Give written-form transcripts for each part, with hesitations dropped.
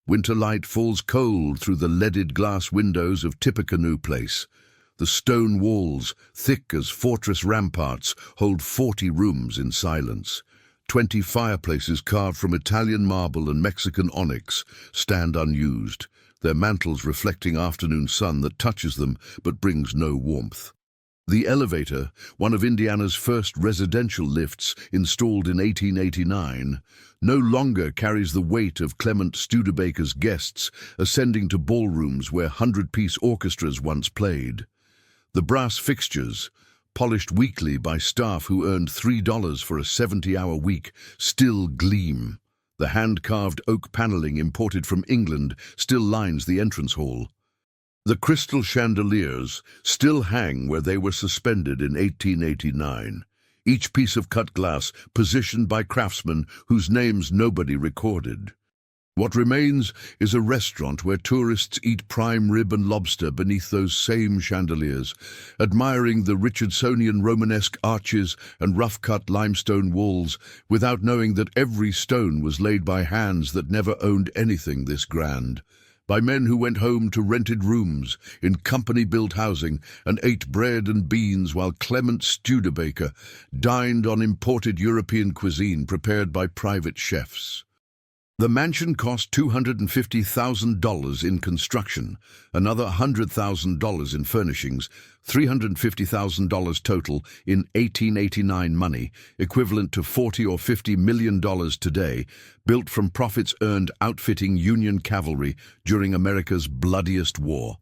Winter light falls cold through the leaded glass windows of Tippecanoe Place. The stone walls, thick as fortress ramparts, hold 40 rooms in silence. 20 fireplaces carved from Italian marble and Mexican onyx stand unused, their mantles reflecting afternoon sun that touches them but brings no warmth. The elevator, one of Indiana's first residential lifts installed in 1889, no longer carries the weight of Clement Studebaker's guests ascending to ballrooms where 100-piece orchestras once played. The brass fixtures, polished weekly by staff who earned $3 for a 70-hour week, still gleam. The hand-carved oak paneling imported from England still lines the entrance hall. The crystal chandeliers still hang where they were suspended in 1889, each piece of cut glass positioned by craftsmen whose names nobody recorded. What remains is a restaurant where tourists eat prime rib and lobster beneath those same chandeliers, admiring the Richardsonian Romanesque arches and rough-cut limestone walls without knowing that every stone was laid by hands that never owned anything this grand, by men who went home to rented rooms in company-built housing and ate bread and beans while Clement Studebaker dined on imported European cuisine prepared by private chefs. The mansion cost $250,000 in construction, another $100,000 in furnishings, $350,000 total in 1889 money, equivalent to $40 or $50 million today, built from profits earned outfitting Union cavalry during America's bloodiest war.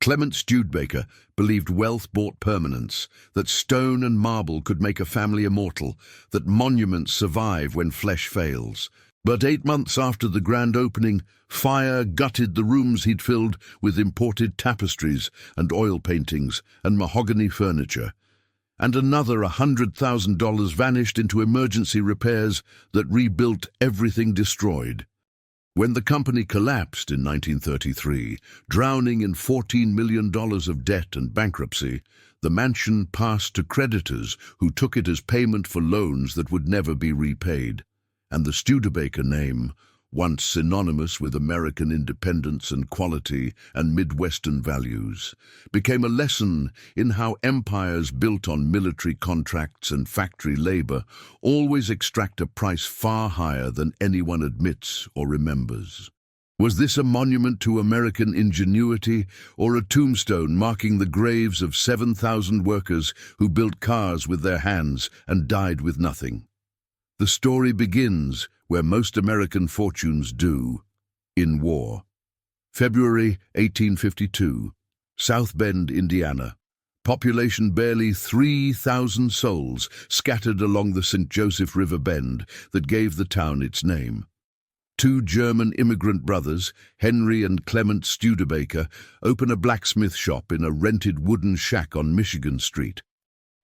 Clement Studebaker believed wealth bought permanence, that stone and marble could make a family immortal, that monuments survive when flesh fails. But 8 months after the grand opening, fire gutted the rooms he'd filled with imported tapestries and oil paintings and mahogany furniture, and another $100,000 vanished into emergency repairs that rebuilt everything destroyed. When the company collapsed in 1933, drowning in $14 million of debt and bankruptcy, the mansion passed to creditors who took it as payment for loans that would never be repaid. And the Studebaker name, once synonymous with American independence and quality and Midwestern values, became a lesson in how empires built on military contracts and factory labor always extract a price far higher than anyone admits or remembers. Was this a monument to American ingenuity or a tombstone marking the graves of 7,000 workers who built cars with their hands and died with nothing? The story begins where most American fortunes do, in war. February 1852, South Bend, Indiana. Population barely 3,000 souls scattered along the St. Joseph River bend that gave the town its name. 2 German immigrant brothers, Henry and Clement Studebaker, open a blacksmith shop in a rented wooden shack on Michigan Street.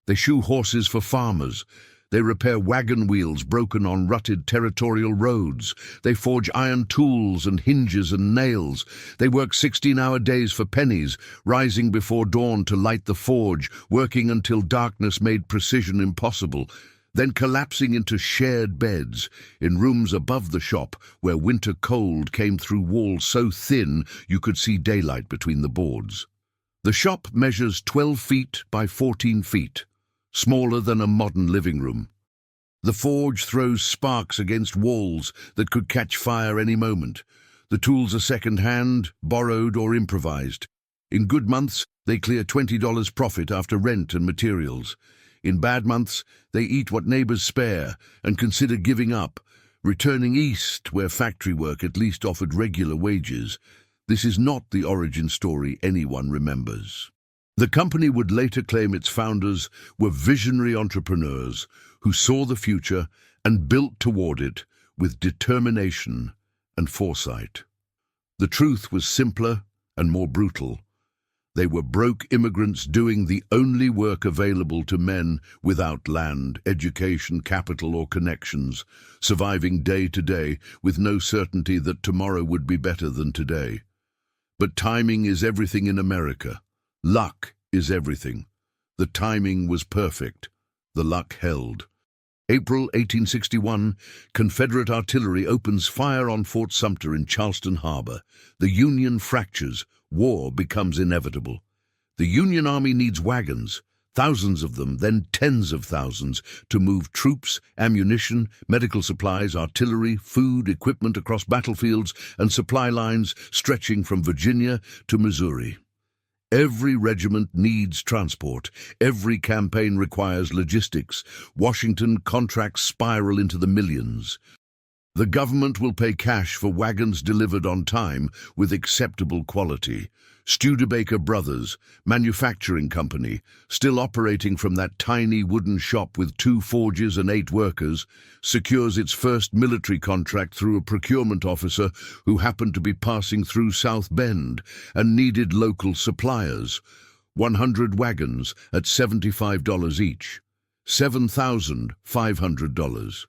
They shoe horses for farmers. They repair wagon wheels broken on rutted territorial roads. They forge iron tools and hinges and nails. They work 16-hour days for pennies, rising before dawn to light the forge, working until darkness made precision impossible, then collapsing into shared beds in rooms above the shop where winter cold came through walls so thin you could see daylight between the boards. The shop measures 12 feet by 14 feet. Smaller than a modern living room. The forge throws sparks against walls that could catch fire any moment. The tools are second-hand, borrowed or improvised. In good months, they clear $20 profit after rent and materials. In bad months, they eat what neighbors spare and consider giving up, returning east where factory work at least offered regular wages. This is not the origin story anyone remembers. The company would later claim its founders were visionary entrepreneurs who saw the future and built toward it with determination and foresight. The truth was simpler and more brutal. They were broke immigrants doing the only work available to men without land, education, capital, or connections, surviving day to day with no certainty that tomorrow would be better than today. But timing is everything in America. Luck is everything. The timing was perfect. The luck held. April 1861, Confederate artillery opens fire on Fort Sumter in Charleston Harbor. The Union fractures. War becomes inevitable. The Union Army needs wagons, thousands of them, then tens of thousands, to move troops, ammunition, medical supplies, artillery, food, equipment across battlefields and supply lines stretching from Virginia to Missouri. Every regiment needs transport. Every campaign requires logistics. Washington contracts spiral into the millions. The government will pay cash for wagons delivered on time with acceptable quality. Studebaker Brothers, manufacturing company, still operating from that tiny wooden shop with 2 forges and 8 workers, secures its first military contract through a procurement officer who happened to be passing through South Bend and needed local suppliers. 100 wagons at $75 each. $7,500.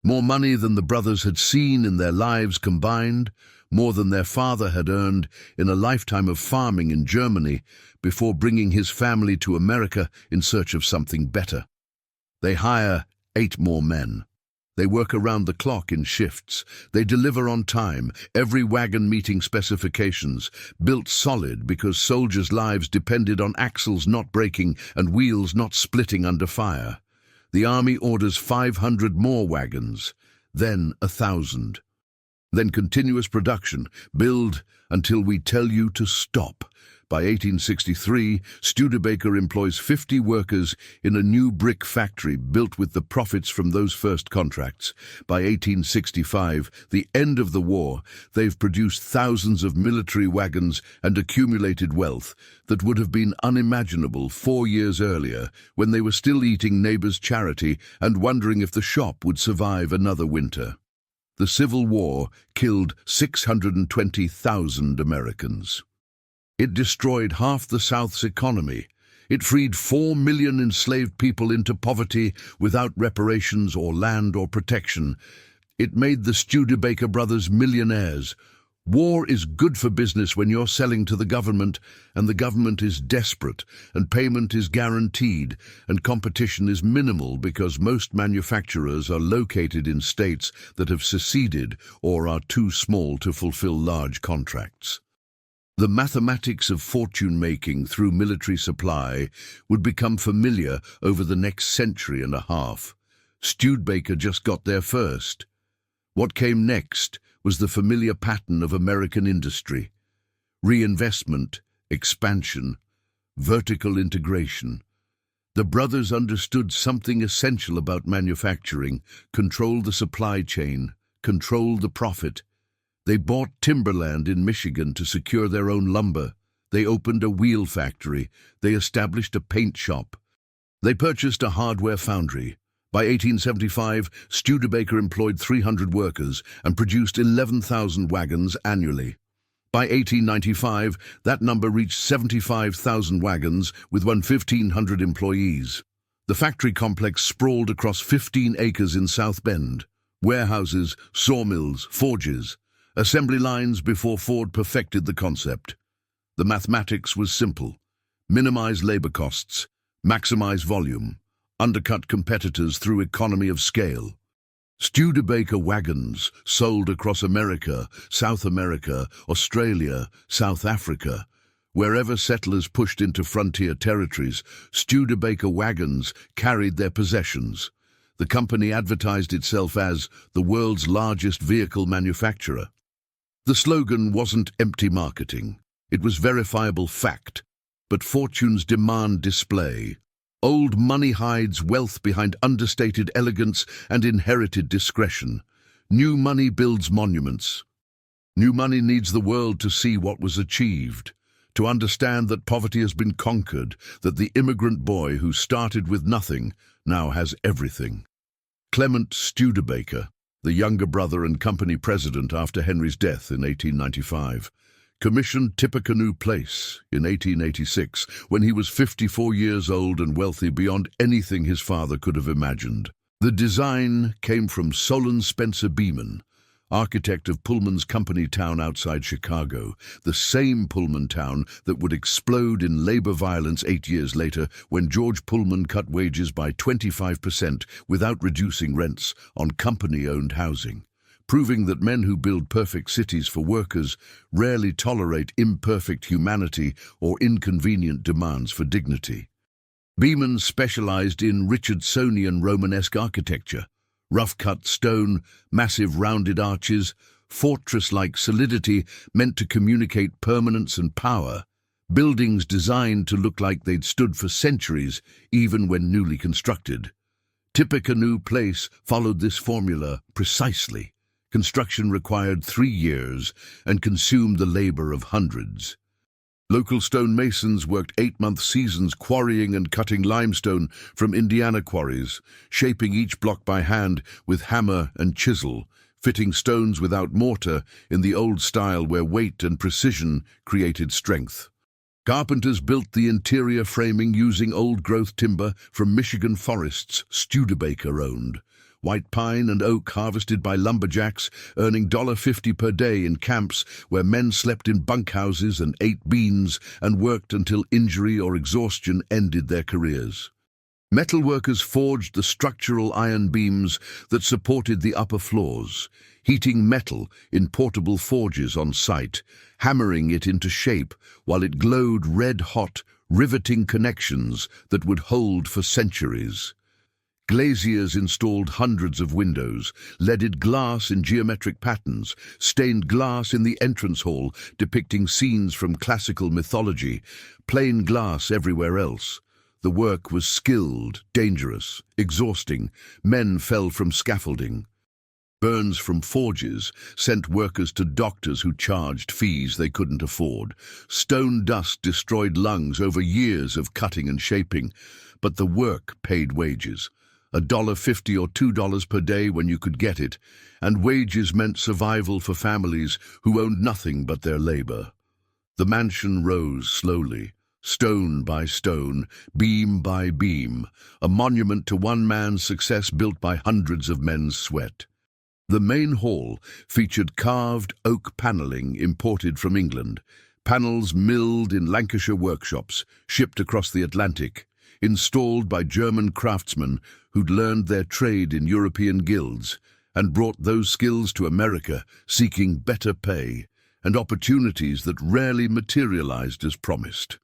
More money than the brothers had seen in their lives combined, more than their father had earned in a lifetime of farming in Germany before bringing his family to America in search of something better. They hire 8 more men. They work around the clock in shifts. They deliver on time, every wagon meeting specifications, built solid because soldiers' lives depended on axles not breaking and wheels not splitting under fire. The army orders 500 more wagons, then 1,000. Then continuous production, build until we tell you to stop. By 1863, Studebaker employs 50 workers in a new brick factory built with the profits from those first contracts. By 1865, the end of the war, they've produced thousands of military wagons and accumulated wealth that would have been unimaginable 4 years earlier when they were still eating neighbors' charity and wondering if the shop would survive another winter. The Civil War killed 620,000 Americans. It destroyed half the South's economy. It freed 4 million enslaved people into poverty without reparations or land or protection. It made the Studebaker brothers millionaires. War is good for business when you're selling to the government, and the government is desperate, and payment is guaranteed, and competition is minimal because most manufacturers are located in states that have seceded or are too small to fulfill large contracts. The mathematics of fortune-making through military supply would become familiar over the next century and a half. Studebaker just got there first. What came next was the familiar pattern of American industry: reinvestment, expansion, vertical integration. The brothers understood something essential about manufacturing: control the supply chain, control the profit. They bought timberland in Michigan to secure their own lumber. They opened a wheel factory. They established a paint shop. They purchased a hardware foundry. By 1875, Studebaker employed 300 workers and produced 11,000 wagons annually. By 1895, that number reached 75,000 wagons with 1,500 employees. The factory complex sprawled across 15 acres in South Bend. Warehouses, sawmills, forges, assembly lines before Ford perfected the concept. The mathematics was simple: minimize labor costs, maximize volume, undercut competitors through economy of scale. Studebaker wagons sold across America, South America, Australia, South Africa. Wherever settlers pushed into frontier territories, Studebaker wagons carried their possessions. The company advertised itself as the world's largest vehicle manufacturer. The slogan wasn't empty marketing. It was verifiable fact. But fortunes demand display. Old money hides wealth behind understated elegance and inherited discretion. New money builds monuments. New money needs the world to see what was achieved, to understand that poverty has been conquered, that the immigrant boy who started with nothing now has everything. Clement Studebaker, the younger brother and company president after Henry's death in 1895, commissioned Tippecanoe Place in 1886 when he was 54 years old and wealthy beyond anything his father could have imagined. The design came from Solon Spencer Beeman, architect of Pullman's company town outside Chicago, the same Pullman town that would explode in labor violence 8 years later when George Pullman cut wages by 25% without reducing rents on company-owned housing, proving that men who build perfect cities for workers rarely tolerate imperfect humanity or inconvenient demands for dignity. Beeman specialized in Richardsonian Romanesque architecture, rough-cut stone, massive rounded arches, fortress-like solidity meant to communicate permanence and power, buildings designed to look like they'd stood for centuries, even when newly constructed. Tippecanoe Place followed this formula precisely. Construction required 3 years and consumed the labor of hundreds. Local stonemasons worked 8-month seasons quarrying and cutting limestone from Indiana quarries, shaping each block by hand with hammer and chisel, fitting stones without mortar in the old style where weight and precision created strength. Carpenters built the interior framing using old-growth timber from Michigan forests Studebaker owned. White pine and oak harvested by lumberjacks, earning $1.50 per day in camps where men slept in bunkhouses and ate beans and worked until injury or exhaustion ended their careers. Metalworkers forged the structural iron beams that supported the upper floors, heating metal in portable forges on site, hammering it into shape while it glowed red-hot, riveting connections that would hold for centuries. Glaziers installed hundreds of windows, leaded glass in geometric patterns, stained glass in the entrance hall depicting scenes from classical mythology, plain glass everywhere else. The work was skilled, dangerous, exhausting. Men fell from scaffolding. Burns from forges sent workers to doctors who charged fees they couldn't afford. Stone dust destroyed lungs over years of cutting and shaping, but the work paid wages. $1.50 or $2 per day when you could get it, and wages meant survival for families who owned nothing but their labor. The mansion rose slowly, stone by stone, beam by beam, a monument to one man's success built by hundreds of men's sweat. The main hall featured carved oak paneling imported from England, panels milled in Lancashire workshops, shipped across the Atlantic, installed by German craftsmen who'd learned their trade in European guilds and brought those skills to America, seeking better pay and opportunities that rarely materialized as promised.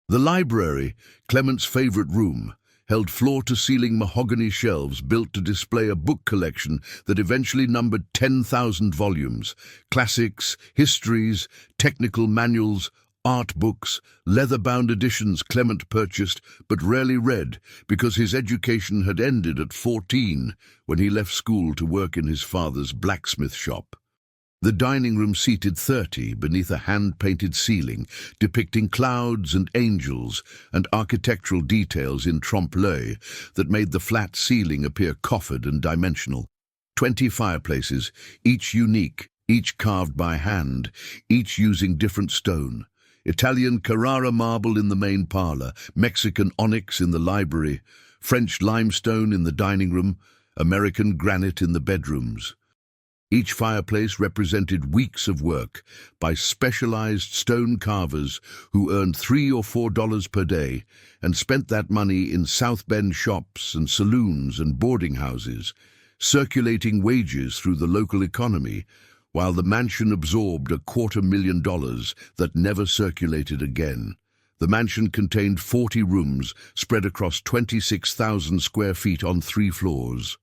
The library, Clement's favorite room, held floor-to-ceiling mahogany shelves built to display a book collection that eventually numbered 10,000 volumes, classics, histories, technical manuals, art books, leather-bound editions Clement purchased but rarely read because his education had ended at 14 when he left school to work in his father's blacksmith shop. The dining room seated 30 beneath a hand-painted ceiling depicting clouds and angels and architectural details in trompe-l'oeil that made the flat ceiling appear coffered and dimensional. 20 fireplaces, each unique, each carved by hand, each using different stone. Italian Carrara marble in the main parlor, Mexican onyx in the library, French limestone in the dining room, American granite in the bedrooms. Each fireplace represented weeks of work by specialized stone carvers who earned $3 or $4 per day and spent that money in South Bend shops and saloons and boarding houses, circulating wages through the local economy, while the mansion absorbed $250,000 that never circulated again. The mansion contained 40 rooms spread across 26,000 square feet on 3 floors.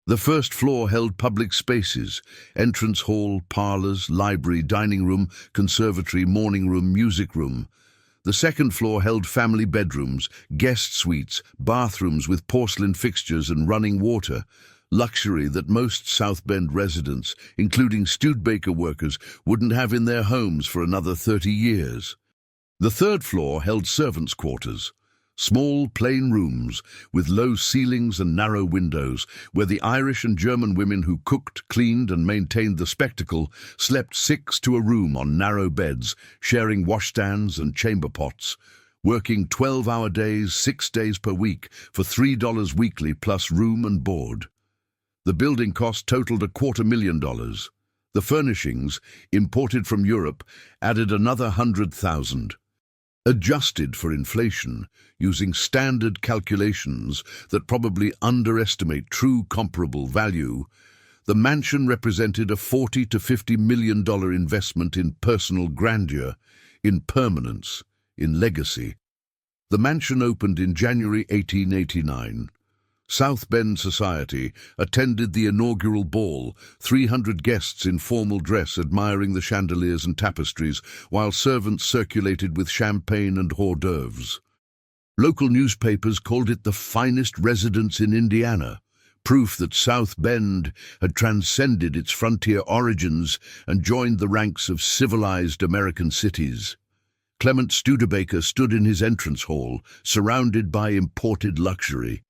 The first floor held public spaces, entrance hall, parlors, library, dining room, conservatory, morning room, music room. The second floor held family bedrooms, guest suites, bathrooms with porcelain fixtures and running water, luxury that most South Bend residents, including Studebaker workers, wouldn't have in their homes for another 30 years. The third floor held servants' quarters, small, plain rooms with low ceilings and narrow windows where the Irish and German women who cooked, cleaned and maintained the spectacle slept 6 to a room on narrow beds, sharing washstands and chamber pots, working 12-hour days, 6 days per week for $3 weekly plus room and board. The building cost totaled $250,000. The furnishings, imported from Europe, added another 100,000. Adjusted for inflation, using standard calculations that probably underestimate true comparable value, the mansion represented a $40 to $50 million investment in personal grandeur, in permanence, in legacy. The mansion opened in January 1889. South Bend society attended the inaugural ball, 300 guests in formal dress admiring the chandeliers and tapestries, while servants circulated with champagne and hors d'oeuvres. Local newspapers called it the finest residence in Indiana, proof that South Bend had transcended its frontier origins and joined the ranks of civilized American cities. Clement Studebaker stood in his entrance hall, surrounded by imported luxury,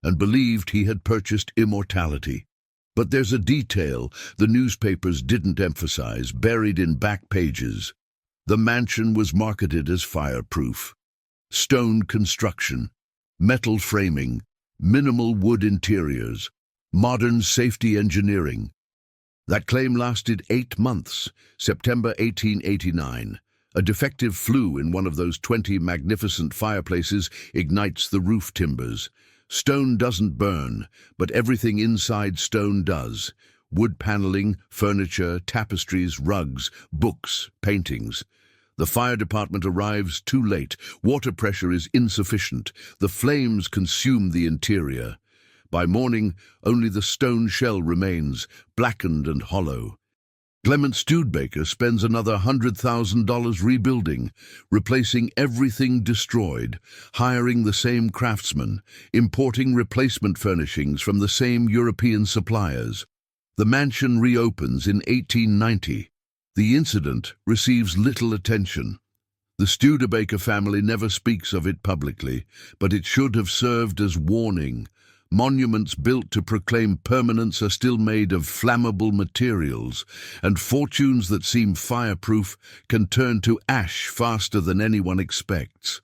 and believed he had purchased immortality. But there's a detail the newspapers didn't emphasize, buried in back pages. The mansion was marketed as fireproof. Stone construction, metal framing, minimal wood interiors, modern safety engineering. That claim lasted 8 months, September 1889. A defective flue in one of those 20 magnificent fireplaces ignites the roof timbers. Stone doesn't burn, but everything inside stone does. Wood paneling, furniture, tapestries, rugs, books, paintings. The fire department arrives too late. Water pressure is insufficient. The flames consume the interior. By morning, only the stone shell remains, blackened and hollow. Clement Studebaker spends another $100,000 rebuilding, replacing everything destroyed, hiring the same craftsmen, importing replacement furnishings from the same European suppliers. The mansion reopens in 1890. The incident receives little attention. The Studebaker family never speaks of it publicly, but it should have served as warning. Monuments built to proclaim permanence are still made of flammable materials, and fortunes that seem fireproof can turn to ash faster than anyone expects.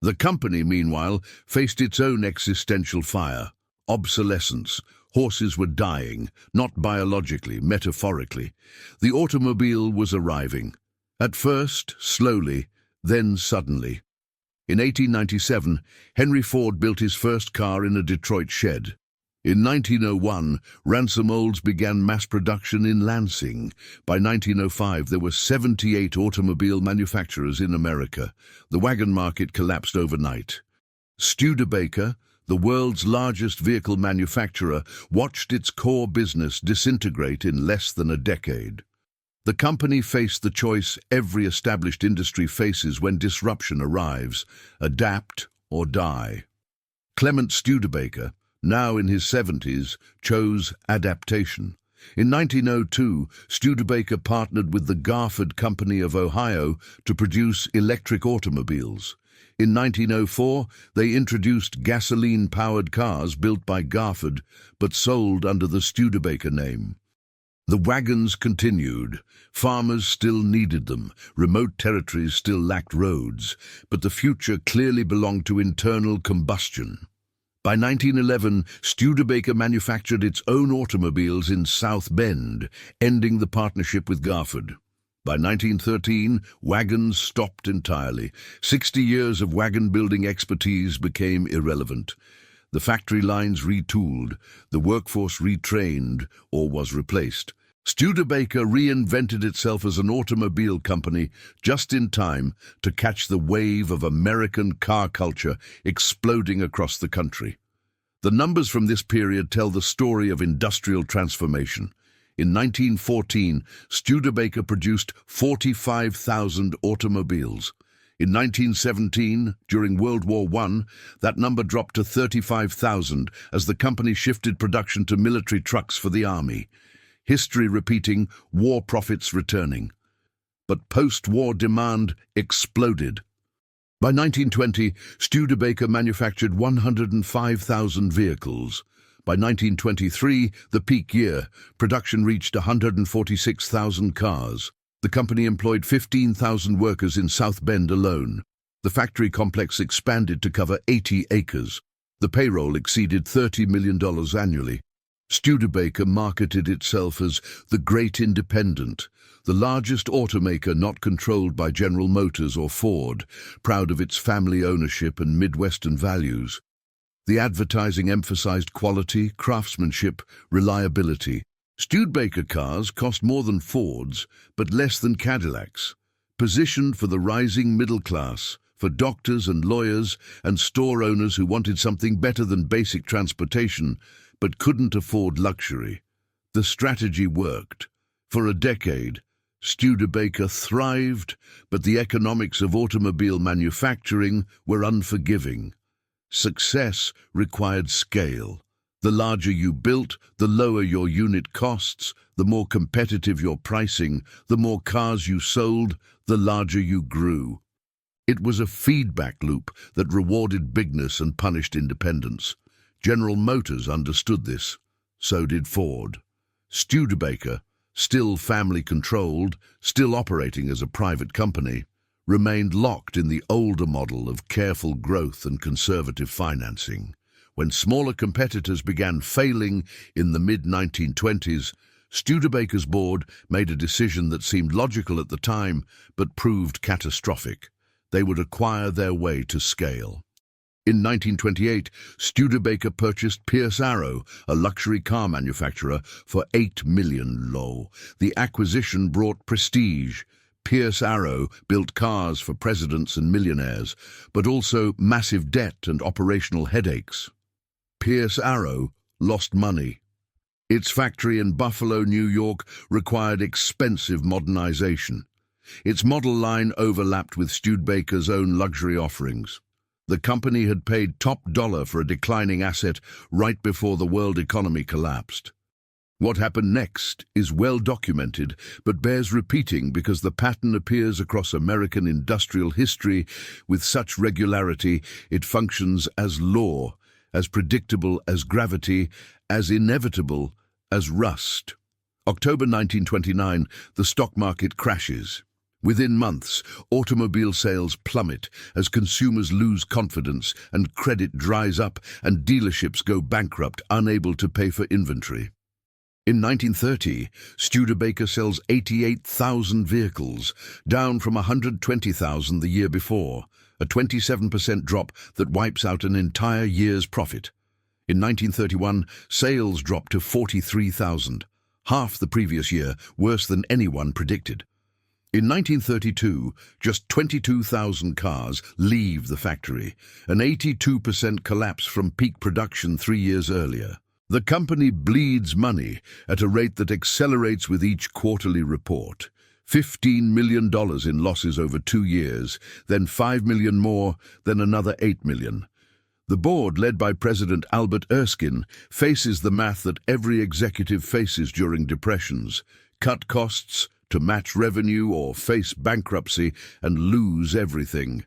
The company, meanwhile, faced its own existential fire: obsolescence. Horses were dying, not biologically, metaphorically. The automobile was arriving. At first, slowly, then suddenly. In 1897, Henry Ford built his first car in a Detroit shed. In 1901, Ransom Olds began mass production in Lansing. By 1905, there were 78 automobile manufacturers in America. The wagon market collapsed overnight. Studebaker, the world's largest vehicle manufacturer, watched its core business disintegrate in less than a decade. The company faced the choice every established industry faces when disruption arrives: adapt or die. Clement Studebaker, now in his 70s, chose adaptation. In 1902, Studebaker partnered with the Garford Company of Ohio to produce electric automobiles. In 1904, they introduced gasoline-powered cars built by Garford, but sold under the Studebaker name. The wagons continued. Farmers still needed them. Remote territories still lacked roads, but the future clearly belonged to internal combustion. By 1911, Studebaker manufactured its own automobiles in South Bend, ending the partnership with Garford. By 1913, wagons stopped entirely. 60 years of wagon-building expertise became irrelevant. The factory lines retooled, the workforce retrained, or was replaced. Studebaker reinvented itself as an automobile company just in time to catch the wave of American car culture exploding across the country. The numbers from this period tell the story of industrial transformation. In 1914, Studebaker produced 45,000 automobiles. In 1917, during World War I, that number dropped to 35,000 as the company shifted production to military trucks for the army. History repeating, war profits returning. But post-war demand exploded. By 1920, Studebaker manufactured 105,000 vehicles. By 1923, the peak year, production reached 146,000 cars. The company employed 15,000 workers in South Bend alone. The factory complex expanded to cover 80 acres. The payroll exceeded $30 million annually. Studebaker marketed itself as the Great Independent, the largest automaker not controlled by General Motors or Ford, proud of its family ownership and Midwestern values. The advertising emphasized quality, craftsmanship, reliability. Studebaker cars cost more than Ford's, but less than Cadillacs. Positioned for the rising middle class, for doctors and lawyers and store owners who wanted something better than basic transportation, but couldn't afford luxury. The strategy worked. For a decade, Studebaker thrived, but the economics of automobile manufacturing were unforgiving. Success required scale. The larger you built, the lower your unit costs, the more competitive your pricing, the more cars you sold, the larger you grew. It was a feedback loop that rewarded bigness and punished independence. General Motors understood this. So did Ford. Studebaker, still family-controlled, still operating as a private company, remained locked in the older model of careful growth and conservative financing. When smaller competitors began failing in the mid-1920s, Studebaker's board made a decision that seemed logical at the time, but proved catastrophic. They would acquire their way to scale. In 1928, Studebaker purchased Pierce Arrow, a luxury car manufacturer, for $8 million. The acquisition brought prestige. Pierce Arrow built cars for presidents and millionaires, but also massive debt and operational headaches. Pierce Arrow lost money. Its factory in Buffalo, New York, required expensive modernization. Its model line overlapped with Studebaker's own luxury offerings. The company had paid top dollar for a declining asset right before the world economy collapsed. What happened next is well documented, but bears repeating because the pattern appears across American industrial history with such regularity it functions as law, as predictable as gravity, as inevitable as rust. October 1929, the stock market crashes. Within months, automobile sales plummet as consumers lose confidence and credit dries up and dealerships go bankrupt, unable to pay for inventory. In 1930, Studebaker sells 88,000 vehicles, down from 120,000 the year before, a 27% drop that wipes out an entire year's profit. In 1931, sales dropped to 43,000, half the previous year, worse than anyone predicted. In 1932, just 22,000 cars leave the factory, an 82% collapse from peak production 3 years earlier. The company bleeds money at a rate that accelerates with each quarterly report. $15 million in losses over 2 years, then $5 million more, then another $8 million. The board, led by President Albert Erskine, faces the math that every executive faces during depressions: cut costs to match revenue or face bankruptcy and lose everything.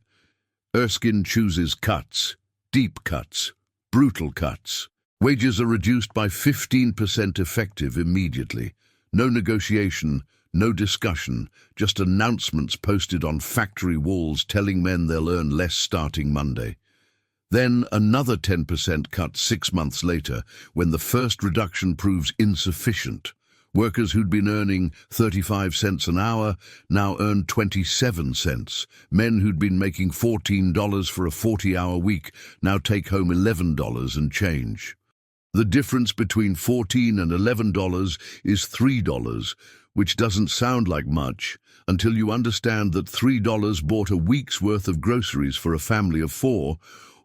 Erskine chooses cuts, deep cuts, brutal cuts. Wages are reduced by 15% effective immediately. No negotiation, no discussion, just announcements posted on factory walls telling men they'll earn less starting Monday. Then another 10% cut 6 months later, when the first reduction proves insufficient. Workers who'd been earning 35 cents an hour now earn 27 cents. Men who'd been making $14 for a 40-hour week now take home $11 and change. The difference between $14 and $11 is $3, which doesn't sound like much until you understand that $3 bought a week's worth of groceries for a family of 4,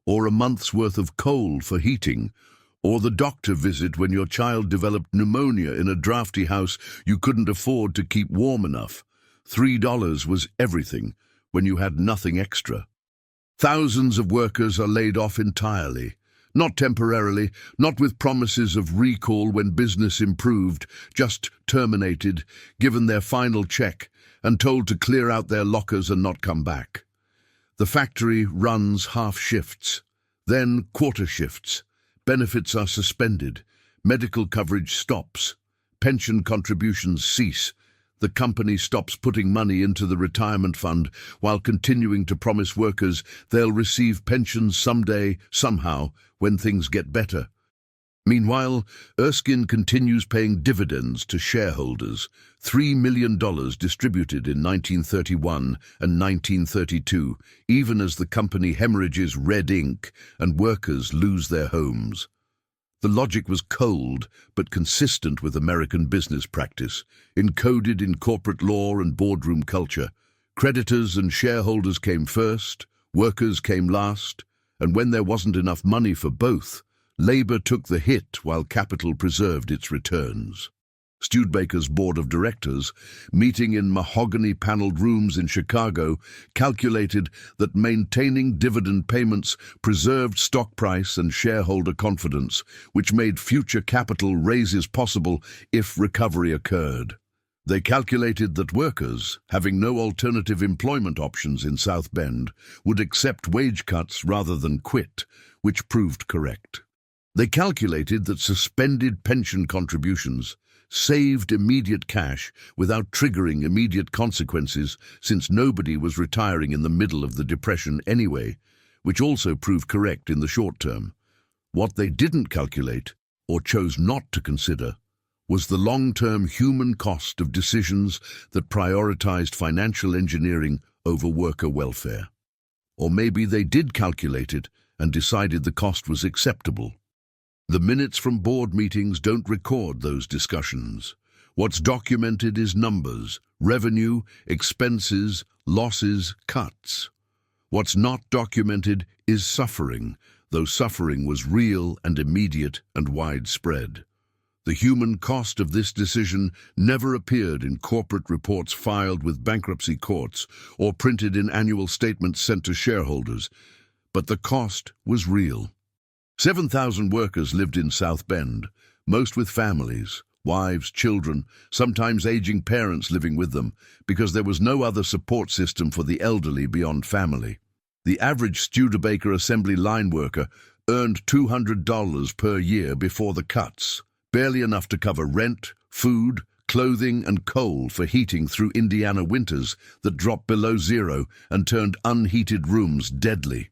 or a month's worth of coal for heating, or the doctor visit when your child developed pneumonia in a drafty house you couldn't afford to keep warm enough. $3 was everything when you had nothing extra. Thousands of workers are laid off entirely. Not temporarily, not with promises of recall when business improved, just terminated, given their final check, and told to clear out their lockers and not come back. The factory runs half shifts, then quarter shifts. Benefits are suspended, medical coverage stops, pension contributions cease. The company stops putting money into the retirement fund while continuing to promise workers they'll receive pensions someday, somehow, when things get better. Meanwhile, Erskine continues paying dividends to shareholders, $3 million distributed in 1931 and 1932, even as the company hemorrhages red ink and workers lose their homes. The logic was cold but consistent with American business practice, encoded in corporate law and boardroom culture. Creditors and shareholders came first, workers came last, and when there wasn't enough money for both, labor took the hit while capital preserved its returns. Studebaker's board of directors, meeting in mahogany-paneled rooms in Chicago, calculated that maintaining dividend payments preserved stock price and shareholder confidence, which made future capital raises possible if recovery occurred. They calculated that workers, having no alternative employment options in South Bend, would accept wage cuts rather than quit, which proved correct. They calculated that suspended pension contributions saved immediate cash without triggering immediate consequences, since nobody was retiring in the middle of the Depression anyway, which also proved correct in the short term. What they didn't calculate, or chose not to consider, was the long-term human cost of decisions that prioritized financial engineering over worker welfare. Or maybe they did calculate it and decided the cost was acceptable. The minutes from board meetings don't record those discussions. What's documented is numbers, revenue, expenses, losses, cuts. What's not documented is suffering, though suffering was real and immediate and widespread. The human cost of this decision never appeared in corporate reports filed with bankruptcy courts or printed in annual statements sent to shareholders, but the cost was real. 7,000 workers lived in South Bend, most with families, wives, children, sometimes aging parents living with them, because there was no other support system for the elderly beyond family. The average Studebaker assembly line worker earned $200 per year before the cuts, barely enough to cover rent, food, clothing, and coal for heating through Indiana winters that dropped below zero and turned unheated rooms deadly.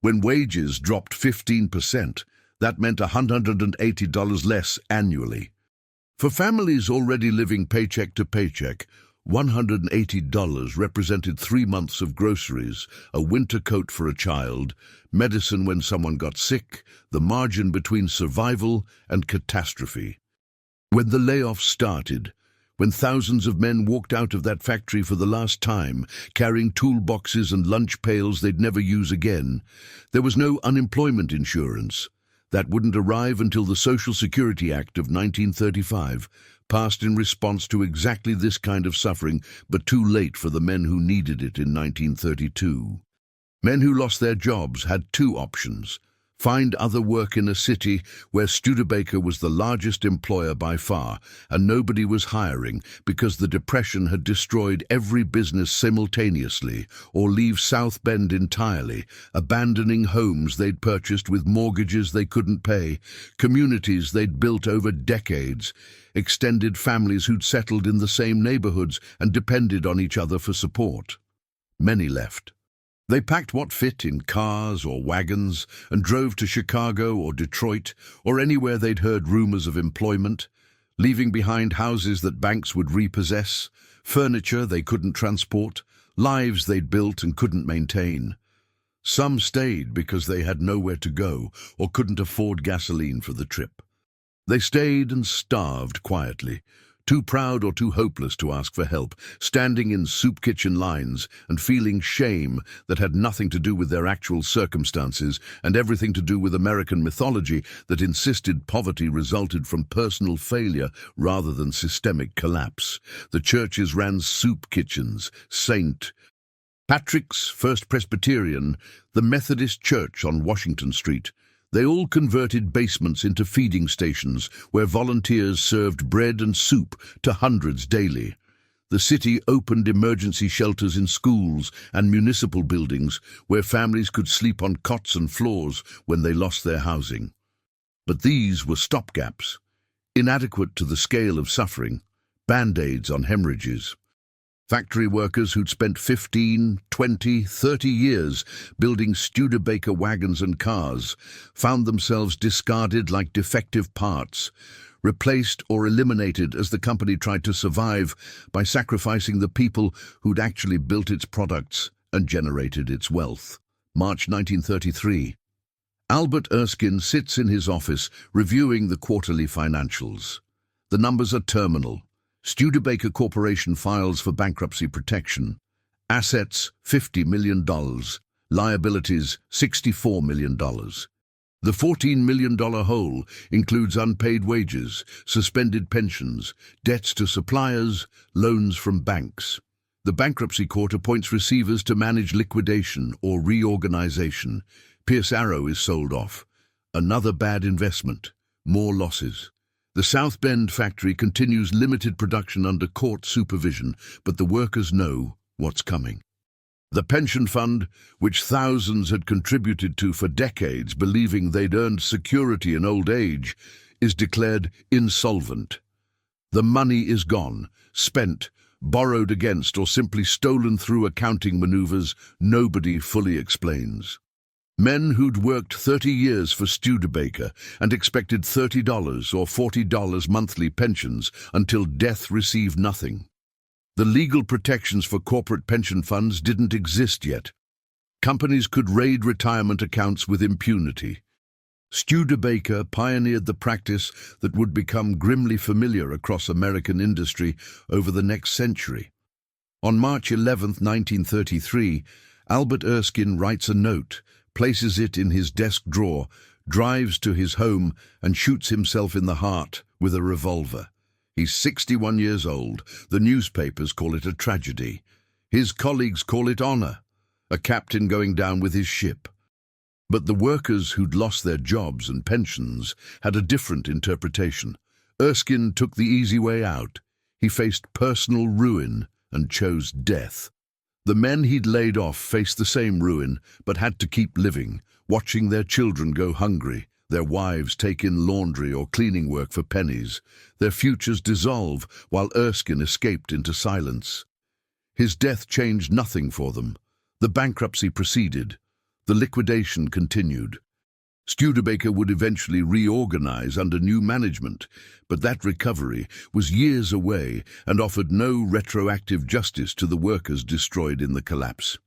When wages dropped 15%, that meant $180 less annually. For families already living paycheck to paycheck, $180 represented 3 months of groceries, a winter coat for a child, medicine when someone got sick, the margin between survival and catastrophe. When the layoffs started, when thousands of men walked out of that factory for the last time, carrying toolboxes and lunch pails they'd never use again, there was no unemployment insurance. That wouldn't arrive until the Social Security Act of 1935, passed in response to exactly this kind of suffering, but too late for the men who needed it in 1932. Men who lost their jobs had two options: find other work in a city where Studebaker was the largest employer by far, and nobody was hiring because the Depression had destroyed every business simultaneously, or leave South Bend entirely, abandoning homes they'd purchased with mortgages they couldn't pay, communities they'd built over decades, extended families who'd settled in the same neighborhoods and depended on each other for support. Many left. They packed what fit in cars or wagons and drove to Chicago or Detroit or anywhere they'd heard rumors of employment, leaving behind houses that banks would repossess, furniture they couldn't transport, lives they'd built and couldn't maintain. Some stayed because they had nowhere to go or couldn't afford gasoline for the trip. They stayed and starved quietly, too proud or too hopeless to ask for help, standing in soup kitchen lines and feeling shame that had nothing to do with their actual circumstances and everything to do with American mythology that insisted poverty resulted from personal failure rather than systemic collapse. The churches ran soup kitchens, St. Patrick's, First Presbyterian, the Methodist Church on Washington Street. They all converted basements into feeding stations where volunteers served bread and soup to hundreds daily. The city opened emergency shelters in schools and municipal buildings where families could sleep on cots and floors when they lost their housing. But these were stopgaps, inadequate to the scale of suffering, band-aids on hemorrhages. Factory workers who'd spent 15, 20, 30 years building Studebaker wagons and cars found themselves discarded like defective parts, replaced or eliminated as the company tried to survive by sacrificing the people who'd actually built its products and generated its wealth. March 1933. Albert Erskine sits in his office reviewing the quarterly financials. The numbers are terminal. Studebaker Corporation files for bankruptcy protection. Assets, $50 million. Liabilities, $64 million. The $14 million hole includes unpaid wages, suspended pensions, debts to suppliers, loans from banks. The bankruptcy court appoints receivers to manage liquidation or reorganization. Pierce Arrow is sold off. Another bad investment. More losses. The South Bend factory continues limited production under court supervision, but the workers know what's coming. The pension fund, which thousands had contributed to for decades, believing they'd earned security in old age, is declared insolvent. The money is gone, spent, borrowed against, or simply stolen through accounting maneuvers nobody fully explains. Men who'd worked 30 years for Studebaker and expected $30 or $40 monthly pensions until death received nothing. The legal protections for corporate pension funds didn't exist yet. Companies could raid retirement accounts with impunity. Studebaker pioneered the practice that would become grimly familiar across American industry over the next century. On March 11, 1933, Albert Erskine writes a note, places it in his desk drawer, drives to his home and shoots himself in the heart with a revolver. He's 61 years old. The newspapers call it a tragedy. His colleagues call it honor, a captain going down with his ship. But the workers who'd lost their jobs and pensions had a different interpretation. Erskine took the easy way out. He faced personal ruin and chose death. The men he'd laid off faced the same ruin, but had to keep living, watching their children go hungry, their wives take in laundry or cleaning work for pennies, their futures dissolve while Erskine escaped into silence. His death changed nothing for them. The bankruptcy proceeded. The liquidation continued. Studebaker would eventually reorganize under new management, but that recovery was years away and offered no retroactive justice to the workers destroyed in the collapse.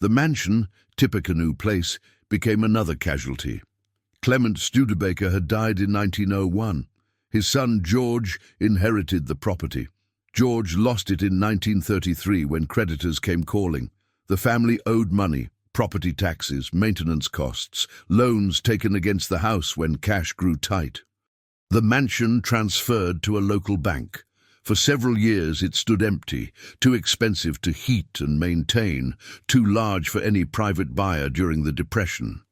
The mansion, Tippecanoe Place, became another casualty. Clement Studebaker had died in 1901. His son George inherited the property. George lost it in 1933 when creditors came calling. The family owed money. Property taxes, maintenance costs, loans taken against the house when cash grew tight. The mansion transferred to a local bank. For several years it stood empty, too expensive to heat and maintain, too large for any private buyer during the Depression.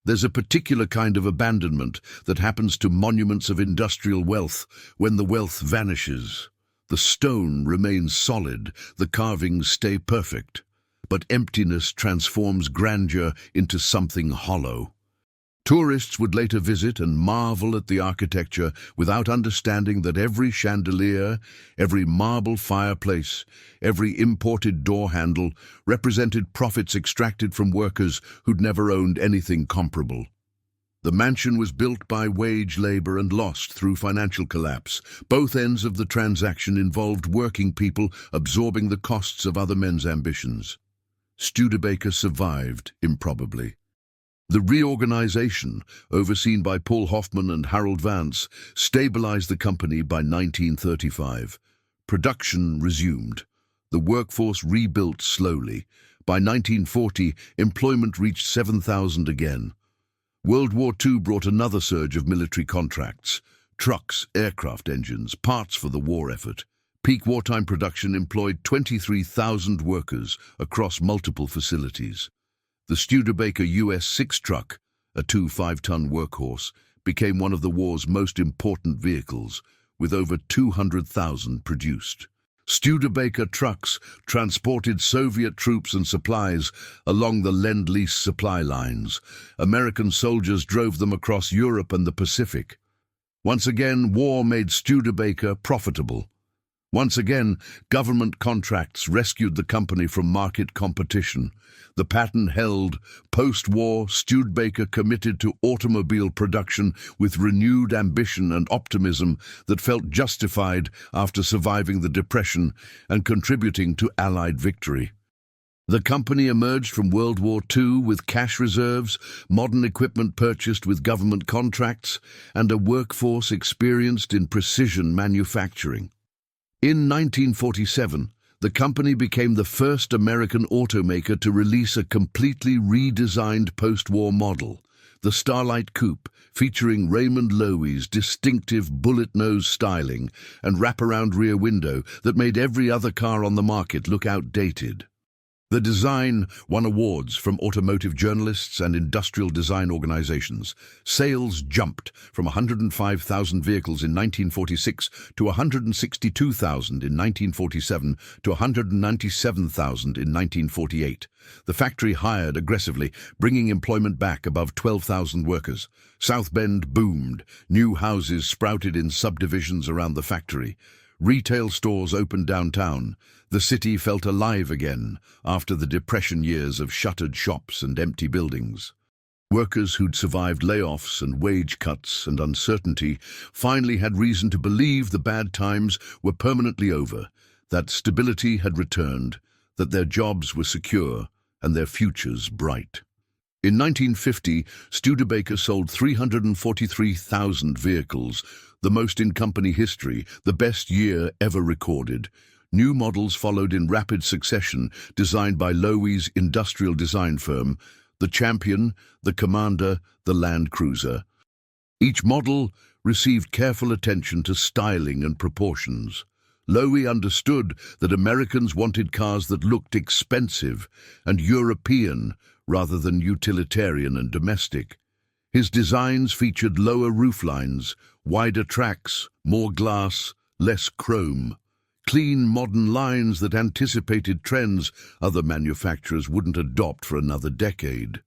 There's a particular kind of abandonment that happens to monuments of industrial wealth when the wealth vanishes. The stone remains solid, the carvings stay perfect. But emptiness transforms grandeur into something hollow. Tourists would later visit and marvel at the architecture without understanding that every chandelier, every marble fireplace, every imported door handle represented profits extracted from workers who'd never owned anything comparable. The mansion was built by wage labor and lost through financial collapse. Both ends of the transaction involved working people absorbing the costs of other men's ambitions. Studebaker survived, improbably. The reorganization, overseen by Paul Hoffman and Harold Vance, stabilized the company by 1935. Production resumed. The workforce rebuilt slowly. By 1940, employment reached 7,000 again. World War II brought another surge of military contracts. Trucks, aircraft engines, parts for the war effort. Peak wartime production employed 23,000 workers across multiple facilities. The Studebaker US-6 truck, a 5-ton workhorse, became one of the war's most important vehicles, with over 200,000 produced. Studebaker trucks transported Soviet troops and supplies along the Lend-Lease supply lines. American soldiers drove them across Europe and the Pacific. Once again, war made Studebaker profitable. Once again, government contracts rescued the company from market competition. The patent held. Post-war, Studebaker committed to automobile production with renewed ambition and optimism that felt justified after surviving the Depression and contributing to Allied victory. The company emerged from World War II with cash reserves, modern equipment purchased with government contracts, and a workforce experienced in precision manufacturing. In 1947, the company became the first American automaker to release a completely redesigned post-war model, the Starlight Coupe, featuring Raymond Loewy's distinctive bullet-nose styling and wraparound rear window that made every other car on the market look outdated. The design won awards from automotive journalists and industrial design organizations. Sales jumped from 105,000 vehicles in 1946 to 162,000 in 1947 to 197,000 in 1948. The factory hired aggressively, bringing employment back above 12,000 workers. South Bend boomed. New houses sprouted in subdivisions around the factory. Retail stores opened downtown. The city felt alive again after the Depression years of shuttered shops and empty buildings. Workers who'd survived layoffs and wage cuts and uncertainty finally had reason to believe the bad times were permanently over, that stability had returned, that their jobs were secure and their futures bright. In 1950, Studebaker sold 343,000 vehicles, the most in company history, the best year ever recorded. New models followed in rapid succession, designed by Loewy's industrial design firm, the Champion, the Commander, the Land Cruiser. Each model received careful attention to styling and proportions. Loewy understood that Americans wanted cars that looked expensive and European rather than utilitarian and domestic. His designs featured lower rooflines, wider tracks, more glass, less chrome. Clean, modern lines that anticipated trends other manufacturers wouldn't adopt for another decade.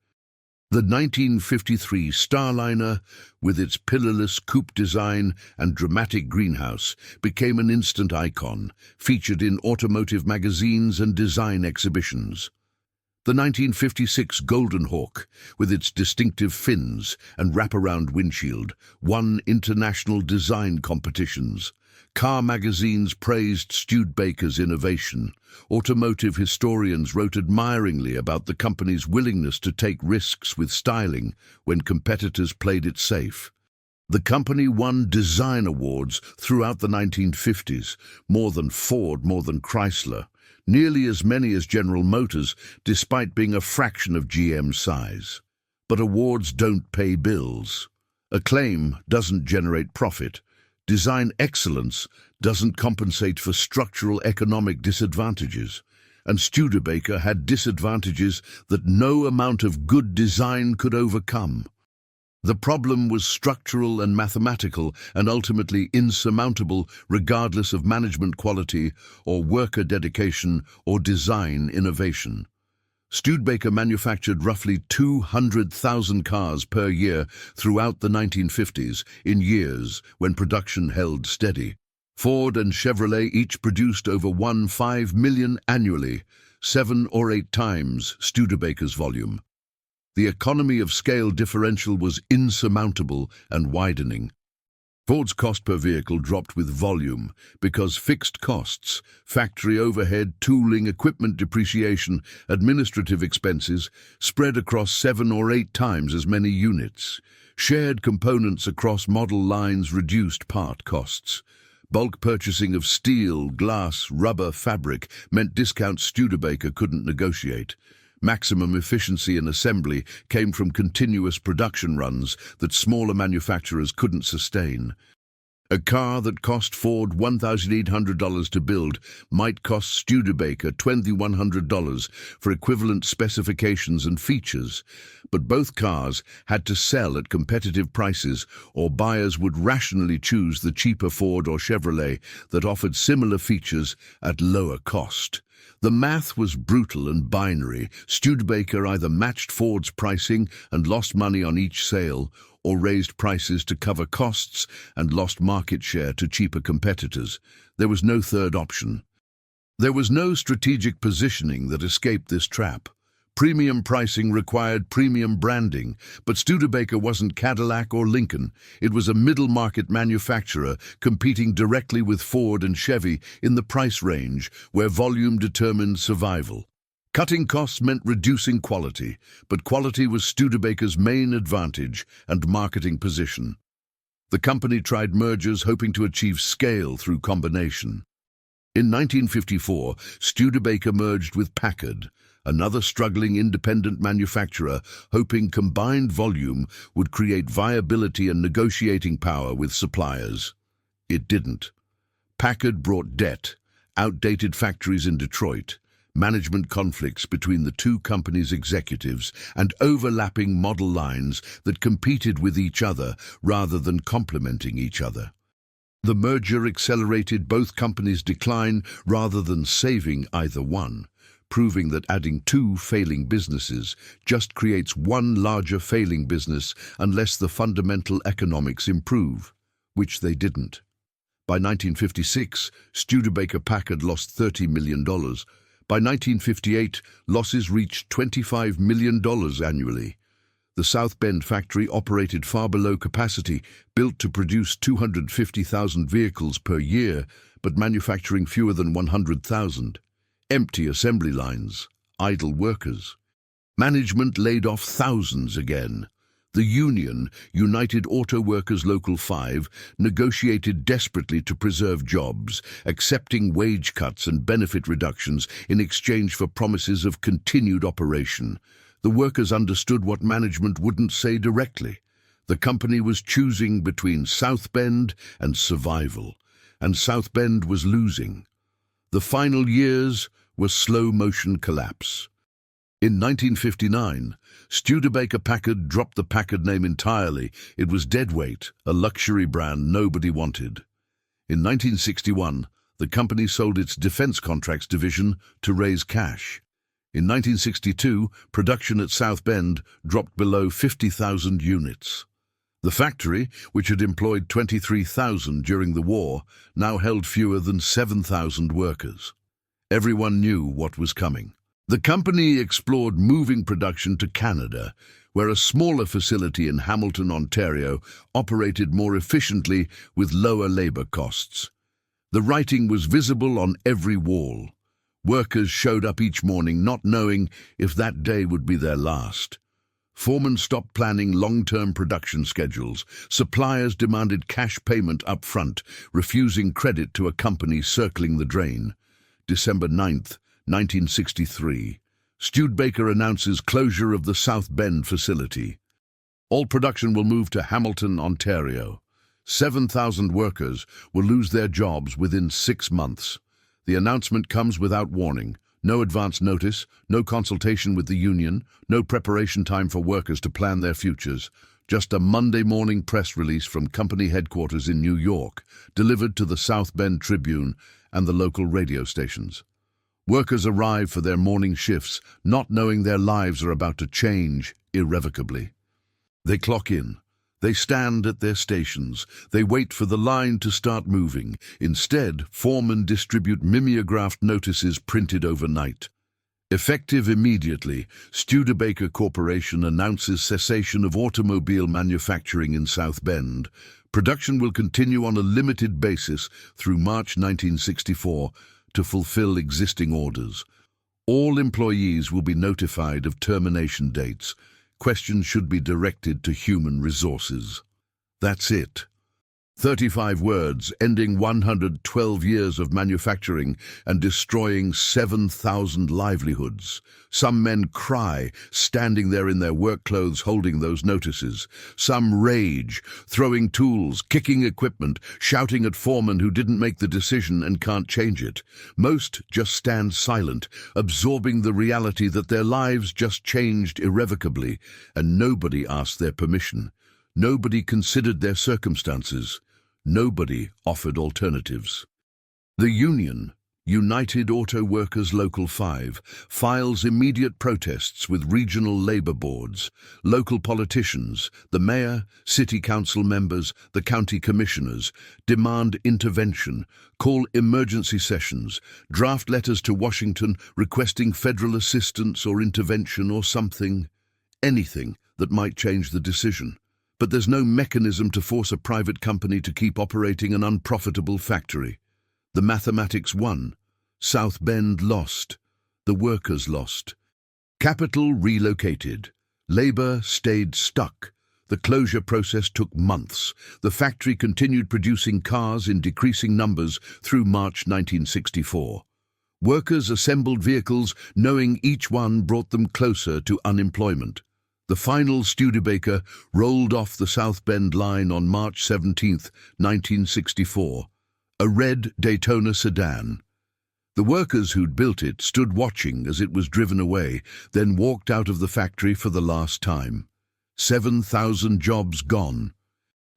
The 1953 Starliner, with its pillarless coupe design and dramatic greenhouse, became an instant icon, featured in automotive magazines and design exhibitions. The 1956 Golden Hawk, with its distinctive fins and wraparound windshield, won international design competitions. Car magazines praised Studebaker's innovation. Automotive historians wrote admiringly about the company's willingness to take risks with styling when competitors played it safe. The company won design awards throughout the 1950s, more than Ford, more than Chrysler, nearly as many as General Motors, despite being a fraction of GM's size. But awards don't pay bills. Acclaim doesn't generate profit. Design excellence doesn't compensate for structural economic disadvantages, and Studebaker had disadvantages that no amount of good design could overcome. The problem was structural and mathematical and ultimately insurmountable regardless of management quality or worker dedication or design innovation. Studebaker manufactured roughly 200,000 cars per year throughout the 1950s, in years when production held steady. Ford and Chevrolet each produced over 1.5 million annually, 7 or 8 times Studebaker's volume. The economy of scale differential was insurmountable and widening. Ford's cost per vehicle dropped with volume because fixed costs, factory overhead, tooling, equipment depreciation, administrative expenses spread across 7 or 8 times as many units. Shared components across model lines reduced part costs. Bulk purchasing of steel, glass, rubber, fabric meant discounts Studebaker couldn't negotiate. Maximum efficiency in assembly came from continuous production runs that smaller manufacturers couldn't sustain. A car that cost Ford $1,800 to build might cost Studebaker $2,100 for equivalent specifications and features, but both cars had to sell at competitive prices or buyers would rationally choose the cheaper Ford or Chevrolet that offered similar features at lower cost. The math was brutal and binary. Studebaker either matched Ford's pricing and lost money on each sale, or raised prices to cover costs and lost market share to cheaper competitors. There was no third option. There was no strategic positioning that escaped this trap. Premium pricing required premium branding, but Studebaker wasn't Cadillac or Lincoln. It was a middle-market manufacturer competing directly with Ford and Chevy in the price range where volume determined survival. Cutting costs meant reducing quality, but quality was Studebaker's main advantage and marketing position. The company tried mergers hoping to achieve scale through combination. In 1954, Studebaker merged with Packard, another struggling independent manufacturer, hoping combined volume would create viability and negotiating power with suppliers. It didn't. Packard brought debt, outdated factories in Detroit, management conflicts between the two companies' executives, and overlapping model lines that competed with each other rather than complementing each other. The merger accelerated both companies' decline rather than saving either one, proving that adding two failing businesses just creates one larger failing business unless the fundamental economics improve, which they didn't. By 1956, Studebaker-Packard lost $30 million. By 1958, losses reached $25 million annually. The South Bend factory operated far below capacity, built to produce 250,000 vehicles per year, but manufacturing fewer than 100,000. Empty assembly lines, idle workers. Management laid off thousands again. The union, United Auto Workers Local 5, negotiated desperately to preserve jobs, accepting wage cuts and benefit reductions in exchange for promises of continued operation. The workers understood what management wouldn't say directly. The company was choosing between South Bend and survival, and South Bend was losing. The final years were slow-motion collapse. In 1959, Studebaker-Packard dropped the Packard name entirely. It was deadweight, a luxury brand nobody wanted. In 1961, the company sold its defense contracts division to raise cash. In 1962, production at South Bend dropped below 50,000 units. The factory, which had employed 23,000 during the war, now held fewer than 7,000 workers. Everyone knew what was coming. The company explored moving production to Canada, where a smaller facility in Hamilton, Ontario, operated more efficiently with lower labor costs. The writing was visible on every wall. Workers showed up each morning not knowing if that day would be their last. Foremen stopped planning long-term production schedules. Suppliers demanded cash payment up front, refusing credit to a company circling the drain. December 9th, 1963. Studebaker announces closure of the South Bend facility. All production will move to Hamilton, Ontario. 7,000 workers will lose their jobs within 6 months. The announcement comes without warning. No advance notice, no consultation with the union, no preparation time for workers to plan their futures. Just a Monday morning press release from company headquarters in New York, delivered to the South Bend Tribune and the local radio stations. Workers arrive for their morning shifts, not knowing their lives are about to change irrevocably. They clock in. They stand at their stations. They wait for the line to start moving. Instead, foremen distribute mimeographed notices printed overnight. Effective immediately, Studebaker Corporation announces cessation of automobile manufacturing in South Bend. Production will continue on a limited basis through March 1964 to fulfill existing orders. All employees will be notified of termination dates. Questions should be directed to human resources. That's it. 35 words, ending 112 years of manufacturing and destroying 7,000 livelihoods. Some men cry, standing there in their work clothes holding those notices. Some rage, throwing tools, kicking equipment, shouting at foremen who didn't make the decision and can't change it. Most just stand silent, absorbing the reality that their lives just changed irrevocably, and nobody asked their permission. Nobody considered their circumstances. Nobody offered alternatives. The union, United Auto Workers Local 5 files immediate protests with regional labour boards, local politicians, the mayor, city council members, the county commissioners, demand intervention, call emergency sessions, draft letters to Washington requesting federal assistance or intervention or something, anything that might change the decision. But there's no mechanism to force a private company to keep operating an unprofitable factory. The mathematics won. South Bend lost. The workers lost. Capital relocated. Labor stayed stuck. The closure process took months. The factory continued producing cars in decreasing numbers through March 1964. Workers assembled vehicles knowing each one brought them closer to unemployment. The final Studebaker rolled off the South Bend line on March 17, 1964. A red Daytona sedan. The workers who'd built it stood watching as it was driven away, then walked out of the factory for the last time. 7,000 jobs gone.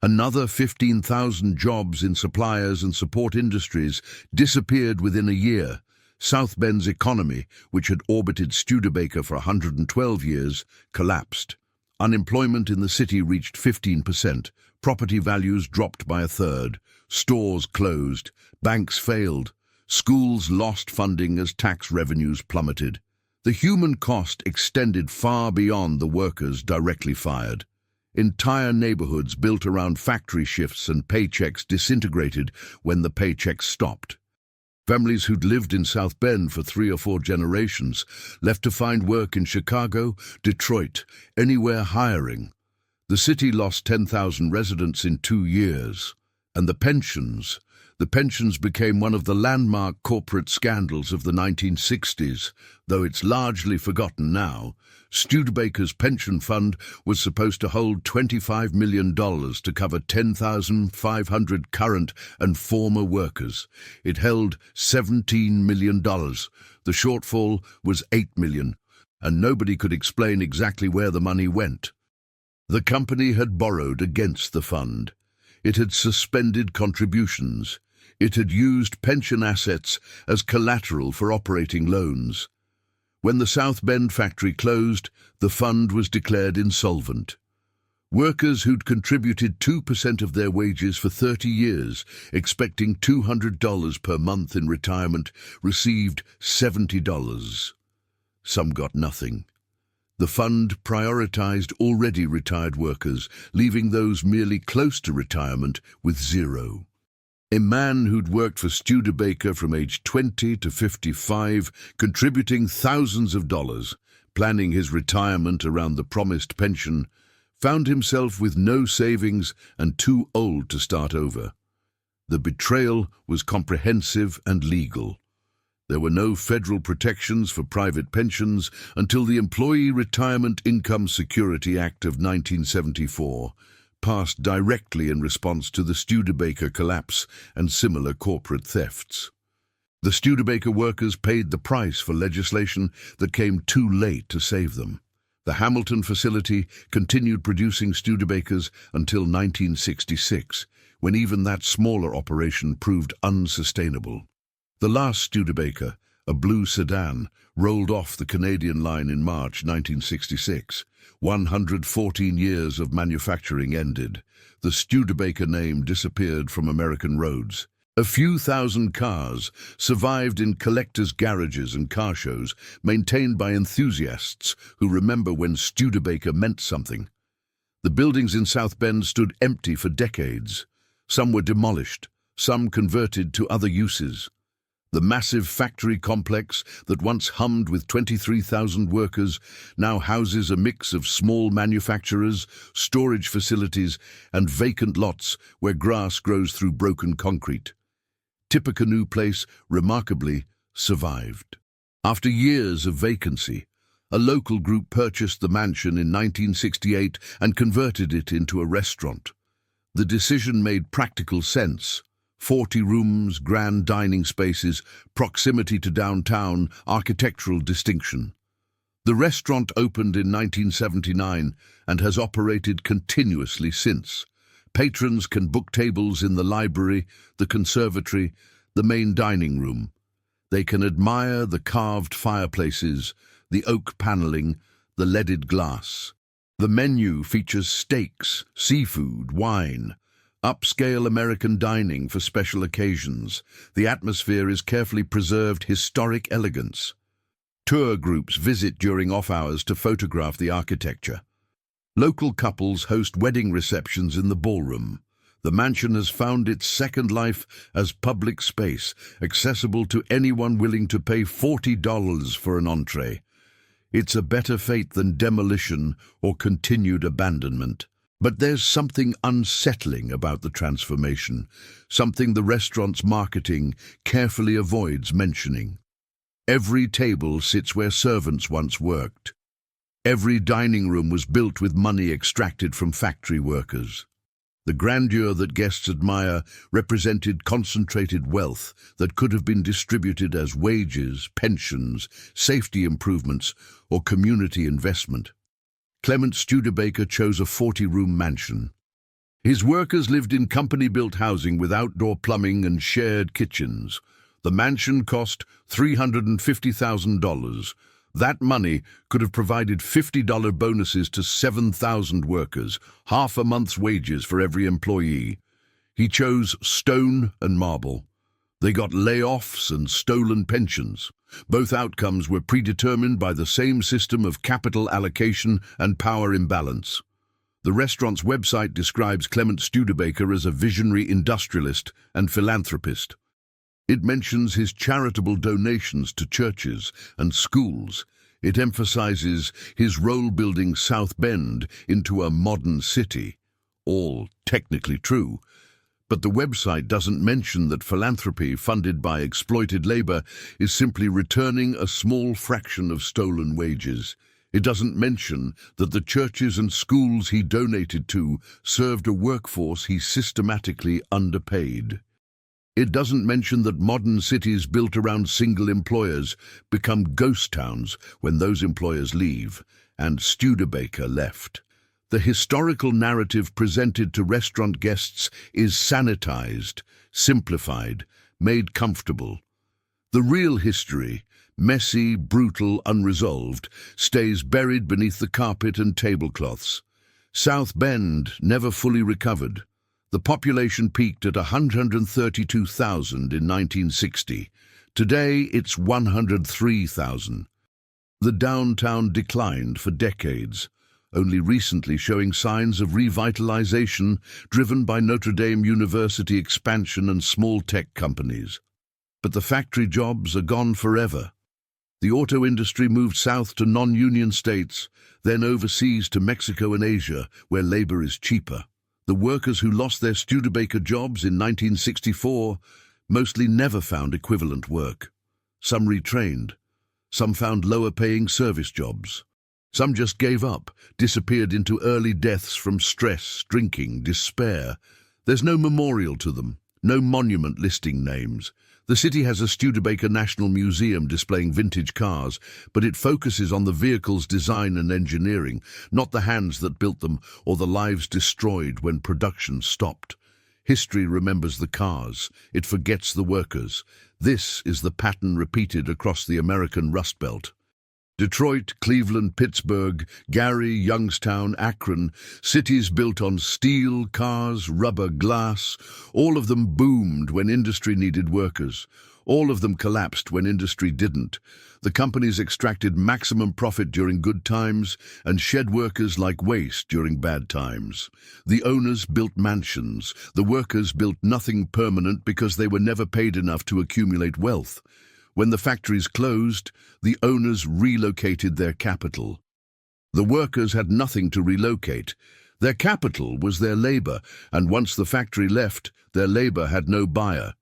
Another 15,000 jobs in suppliers and support industries disappeared within a year. South Bend's economy, which had orbited Studebaker for 112 years, collapsed. Unemployment in the city reached 15%. Property values dropped by a third. Stores closed. Banks failed. Schools lost funding as tax revenues plummeted. The human cost extended far beyond the workers directly fired. Entire neighborhoods built around factory shifts and paychecks disintegrated when the paychecks stopped. Families who'd lived in South Bend for 3 or 4 generations left to find work in Chicago, Detroit, anywhere hiring. The city lost 10,000 residents in 2 years. And the pensions became one of the landmark corporate scandals of the 1960s. Though it's largely forgotten now, Studebaker's pension fund was supposed to hold $25 million to cover 10,500 current and former workers. It held $17 million. The shortfall was $8 million, and nobody could explain exactly where the money went. The company had borrowed against the fund. It had suspended contributions. It had used pension assets as collateral for operating loans. When the South Bend factory closed, the fund was declared insolvent. Workers who'd contributed 2% of their wages for 30 years, expecting $200 per month in retirement, received $70. Some got nothing. The fund prioritized already retired workers, leaving those merely close to retirement with zero. A man who'd worked for Studebaker from age 20 to 55, contributing thousands of dollars, planning his retirement around the promised pension, found himself with no savings and too old to start over. The betrayal was comprehensive and legal. There were no federal protections for private pensions until the Employee Retirement Income Security Act of 1974, passed directly in response to the Studebaker collapse and similar corporate thefts. The Studebaker workers paid the price for legislation that came too late to save them. The Hamilton facility continued producing Studebakers until 1966, when even that smaller operation proved unsustainable. The last Studebaker, a blue sedan, rolled off the Canadian line in March 1966. 114 years of manufacturing ended. The Studebaker name disappeared from American roads. A few thousand cars survived in collectors' garages and car shows maintained by enthusiasts who remember when Studebaker meant something. The buildings in South Bend stood empty for decades. Some were demolished, some converted to other uses. The massive factory complex that once hummed with 23,000 workers now houses a mix of small manufacturers, storage facilities, and vacant lots where grass grows through broken concrete. Tippecanoe Place, remarkably, survived. After years of vacancy, a local group purchased the mansion in 1968 and converted it into a restaurant. The decision made practical sense. 40 rooms, grand dining spaces, proximity to downtown, architectural distinction. The restaurant opened in 1979 and has operated continuously since. Patrons can book tables in the library, the conservatory, the main dining room. They can admire the carved fireplaces, the oak paneling, the leaded glass. The menu features steaks, seafood, wine, upscale American dining for special occasions. The atmosphere is carefully preserved historic elegance. Tour groups visit during off hours to photograph the architecture. Local couples host wedding receptions in the ballroom. The mansion has found its second life as public space, accessible to anyone willing to pay $40 for an entree. It's a better fate than demolition or continued abandonment. But there's something unsettling about the transformation, something the restaurant's marketing carefully avoids mentioning. Every table sits where servants once worked. Every dining room was built with money extracted from factory workers. The grandeur that guests admire represented concentrated wealth that could have been distributed as wages, pensions, safety improvements, or community investment. Clement Studebaker chose a 40-room mansion. His workers lived in company-built housing with outdoor plumbing and shared kitchens. The mansion cost $350,000. That money could have provided $50 bonuses to 7,000 workers, half a month's wages for every employee. He chose stone and marble. They got layoffs and stolen pensions. Both outcomes were predetermined by the same system of capital allocation and power imbalance. The restaurant's website describes Clement Studebaker as a visionary industrialist and philanthropist. It mentions his charitable donations to churches and schools. It emphasizes his role building South Bend into a modern city. All technically true. But the website doesn't mention that philanthropy funded by exploited labor is simply returning a small fraction of stolen wages. It doesn't mention that the churches and schools he donated to served a workforce he systematically underpaid. It doesn't mention that modern cities built around single employers become ghost towns when those employers leave, and Studebaker left. The historical narrative presented to restaurant guests is sanitized, simplified, made comfortable. The real history, messy, brutal, unresolved, stays buried beneath the carpet and tablecloths. South Bend never fully recovered. The population peaked at 132,000 in 1960. Today, it's 103,000. The downtown declined for decades, only recently showing signs of revitalization driven by Notre Dame University expansion and small tech companies. But the factory jobs are gone forever. The auto industry moved south to non-union states, then overseas to Mexico and Asia, where labor is cheaper. The workers who lost their Studebaker jobs in 1964 mostly never found equivalent work. Some retrained. Some found lower-paying service jobs. Some just gave up, disappeared into early deaths from stress, drinking, despair. There's no memorial to them, no monument listing names. The city has a Studebaker National Museum displaying vintage cars, but it focuses on the vehicle's design and engineering, not the hands that built them or the lives destroyed when production stopped. History remembers the cars, it forgets the workers. This is the pattern repeated across the American Rust Belt. Detroit, Cleveland, Pittsburgh, Gary, Youngstown, Akron, cities built on steel, cars, rubber, glass, all of them boomed when industry needed workers. All of them collapsed when industry didn't. The companies extracted maximum profit during good times and shed workers like waste during bad times. The owners built mansions. The workers built nothing permanent because they were never paid enough to accumulate wealth. When the factories closed, the owners relocated their capital. The workers had nothing to relocate. Their capital was their labor, and once the factory left, their labor had no buyer.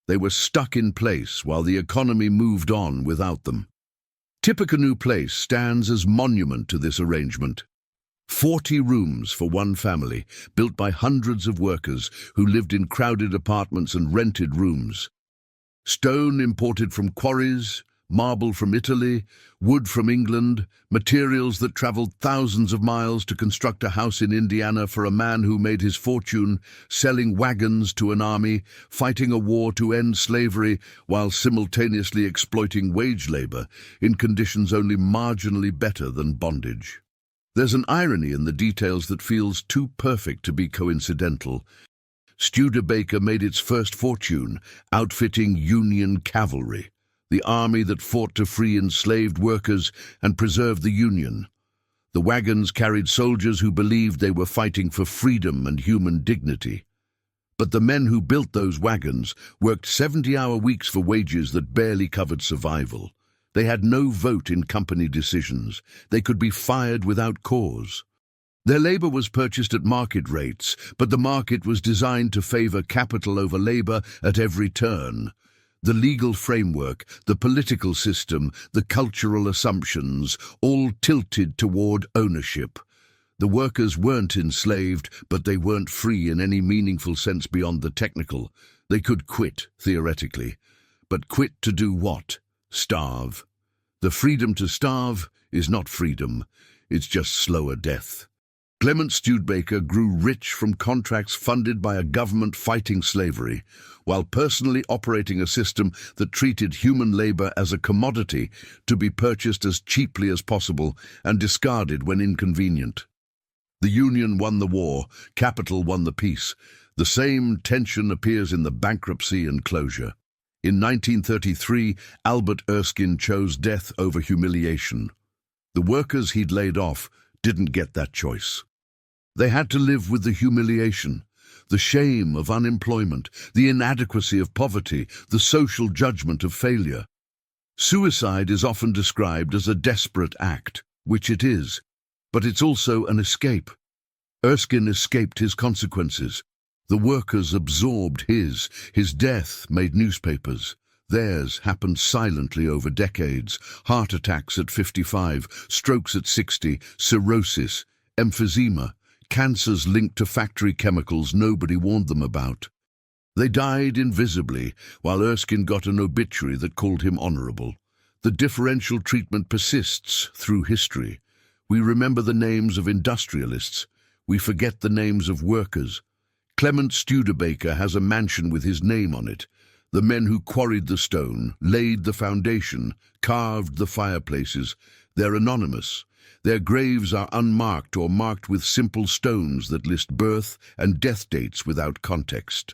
They were stuck in place while the economy moved on without them. Tippecanoe Place stands as monument to this arrangement. 40 rooms for one family, built by hundreds of workers who lived in crowded apartments and rented rooms. Stone imported from quarries, marble from Italy, wood from England, materials that traveled thousands of miles to construct a house in Indiana for a man who made his fortune selling wagons to an army, fighting a war to end slavery while simultaneously exploiting wage labor in conditions only marginally better than bondage. There's an irony in the details that feels too perfect to be coincidental. Studebaker made its first fortune outfitting Union cavalry, the army that fought to free enslaved workers and preserve the Union. The wagons carried soldiers who believed they were fighting for freedom and human dignity. But the men who built those wagons worked 70-hour weeks for wages that barely covered survival. They had no vote in company decisions. They could be fired without cause. Their labor was purchased at market rates, but the market was designed to favor capital over labor at every turn. The legal framework, the political system, the cultural assumptions, all tilted toward ownership. The workers weren't enslaved, but they weren't free in any meaningful sense beyond the technical. They could quit, theoretically. But quit to do what? Starve. The freedom to starve is not freedom. It's just slower death. Clement Studebaker grew rich from contracts funded by a government fighting slavery, while personally operating a system that treated human labor as a commodity to be purchased as cheaply as possible and discarded when inconvenient. The Union won the war, capital won the peace. The same tension appears in the bankruptcy and closure. In 1933, Albert Erskine chose death over humiliation. The workers he'd laid off didn't get that choice. They had to live with the humiliation, the shame of unemployment, the inadequacy of poverty, the social judgment of failure. Suicide is often described as a desperate act, which it is, but it's also an escape. Erskine escaped his consequences. The workers absorbed his death made newspapers. Theirs happened silently over decades. Heart attacks at 55, strokes at 60, cirrhosis, emphysema, cancers linked to factory chemicals nobody warned them about. They died invisibly, while Erskine got an obituary that called him honorable. The differential treatment persists through history. We remember the names of industrialists. We forget the names of workers. Clement Studebaker has a mansion with his name on it. The men who quarried the stone, laid the foundation, carved the fireplaces, they're anonymous. Their graves are unmarked or marked with simple stones that list birth and death dates without context.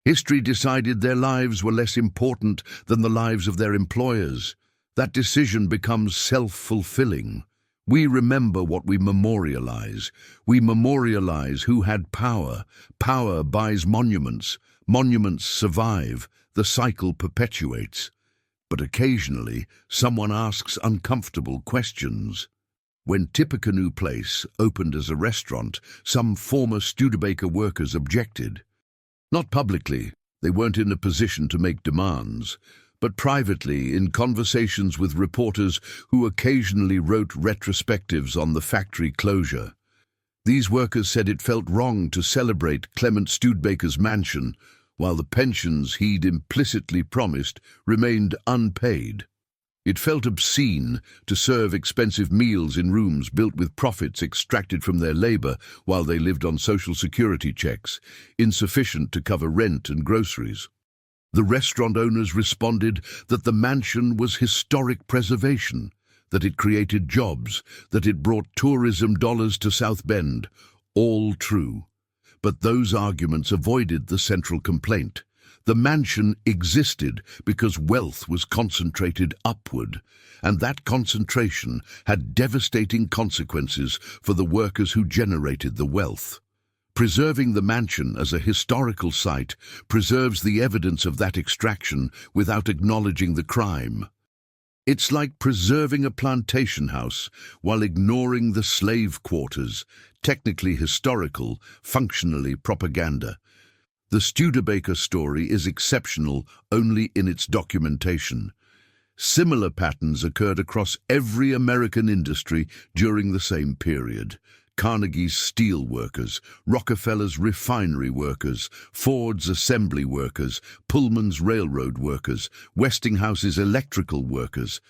History decided their lives were less important than the lives of their employers. That decision becomes self-fulfilling. We remember what we memorialize. We memorialize who had power. Power buys monuments. Monuments survive. The cycle perpetuates. But occasionally, someone asks uncomfortable questions. When Tippecanoe Place opened as a restaurant, some former Studebaker workers objected. Not publicly, they weren't in a position to make demands, but privately in conversations with reporters who occasionally wrote retrospectives on the factory closure. These workers said it felt wrong to celebrate Clement Studebaker's mansion, while the pensions he'd implicitly promised remained unpaid. It felt obscene to serve expensive meals in rooms built with profits extracted from their labor while they lived on Social Security checks, insufficient to cover rent and groceries. The restaurant owners responded that the mansion was historic preservation, that it created jobs, that it brought tourism dollars to South Bend. All true. But those arguments avoided the central complaint. The mansion existed because wealth was concentrated upward, and that concentration had devastating consequences for the workers who generated the wealth. Preserving the mansion as a historical site preserves the evidence of that extraction without acknowledging the crime. It's like preserving a plantation house while ignoring the slave quarters, technically historical, functionally propaganda. The Studebaker story is exceptional only in its documentation. Similar patterns occurred across every American industry during the same period. Carnegie's steel workers, Rockefeller's refinery workers, Ford's assembly workers, Pullman's railroad workers, Westinghouse's electrical workers.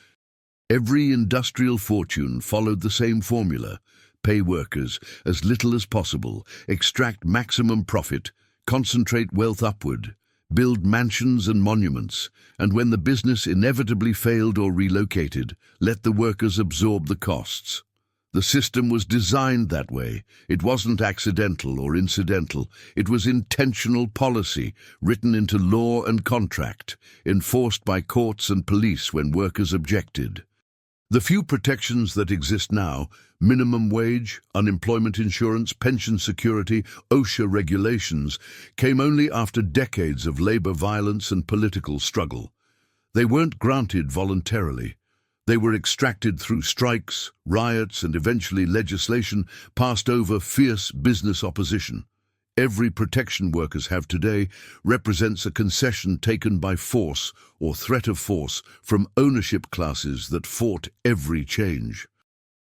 Every industrial fortune followed the same formula: pay workers as little as possible, extract maximum profit, concentrate wealth upward, build mansions and monuments, and when the business inevitably failed or relocated, let the workers absorb the costs. The system was designed that way. It wasn't accidental or incidental. It was intentional policy, written into law and contract, enforced by courts and police when workers objected. The few protections that exist now, minimum wage, unemployment insurance, pension security, OSHA regulations, came only after decades of labor violence and political struggle. They weren't granted voluntarily. They were extracted through strikes, riots, and eventually legislation passed over fierce business opposition. Every protection workers have today represents a concession taken by force or threat of force from ownership classes that fought every change.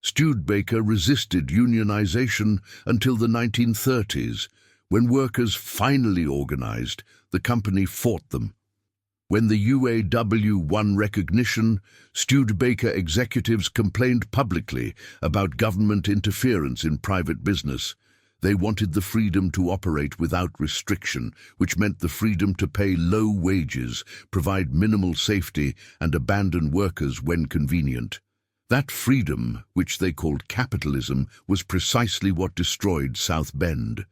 Studebaker resisted unionization until the 1930s. When workers finally organized, the company fought them. When the UAW won recognition, Studebaker executives complained publicly about government interference in private business. They wanted the freedom to operate without restriction, which meant the freedom to pay low wages, provide minimal safety, and abandon workers when convenient. That freedom, which they called capitalism, was precisely what destroyed South Bend.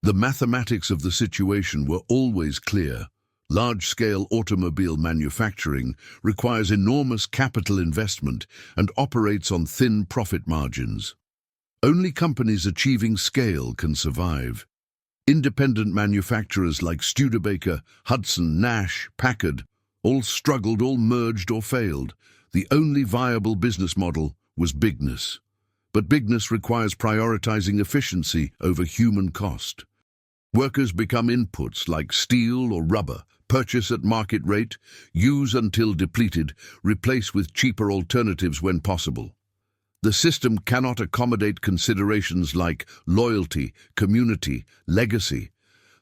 The mathematics of the situation were always clear. Large-scale automobile manufacturing requires enormous capital investment and operates on thin profit margins. Only companies achieving scale can survive. Independent manufacturers like Studebaker, Hudson, Nash, Packard all struggled, all merged or failed. The only viable business model was bigness. But bigness requires prioritizing efficiency over human cost. Workers become inputs like steel or rubber, purchase at market rate, use until depleted, replace with cheaper alternatives when possible. The system cannot accommodate considerations like loyalty, community, legacy.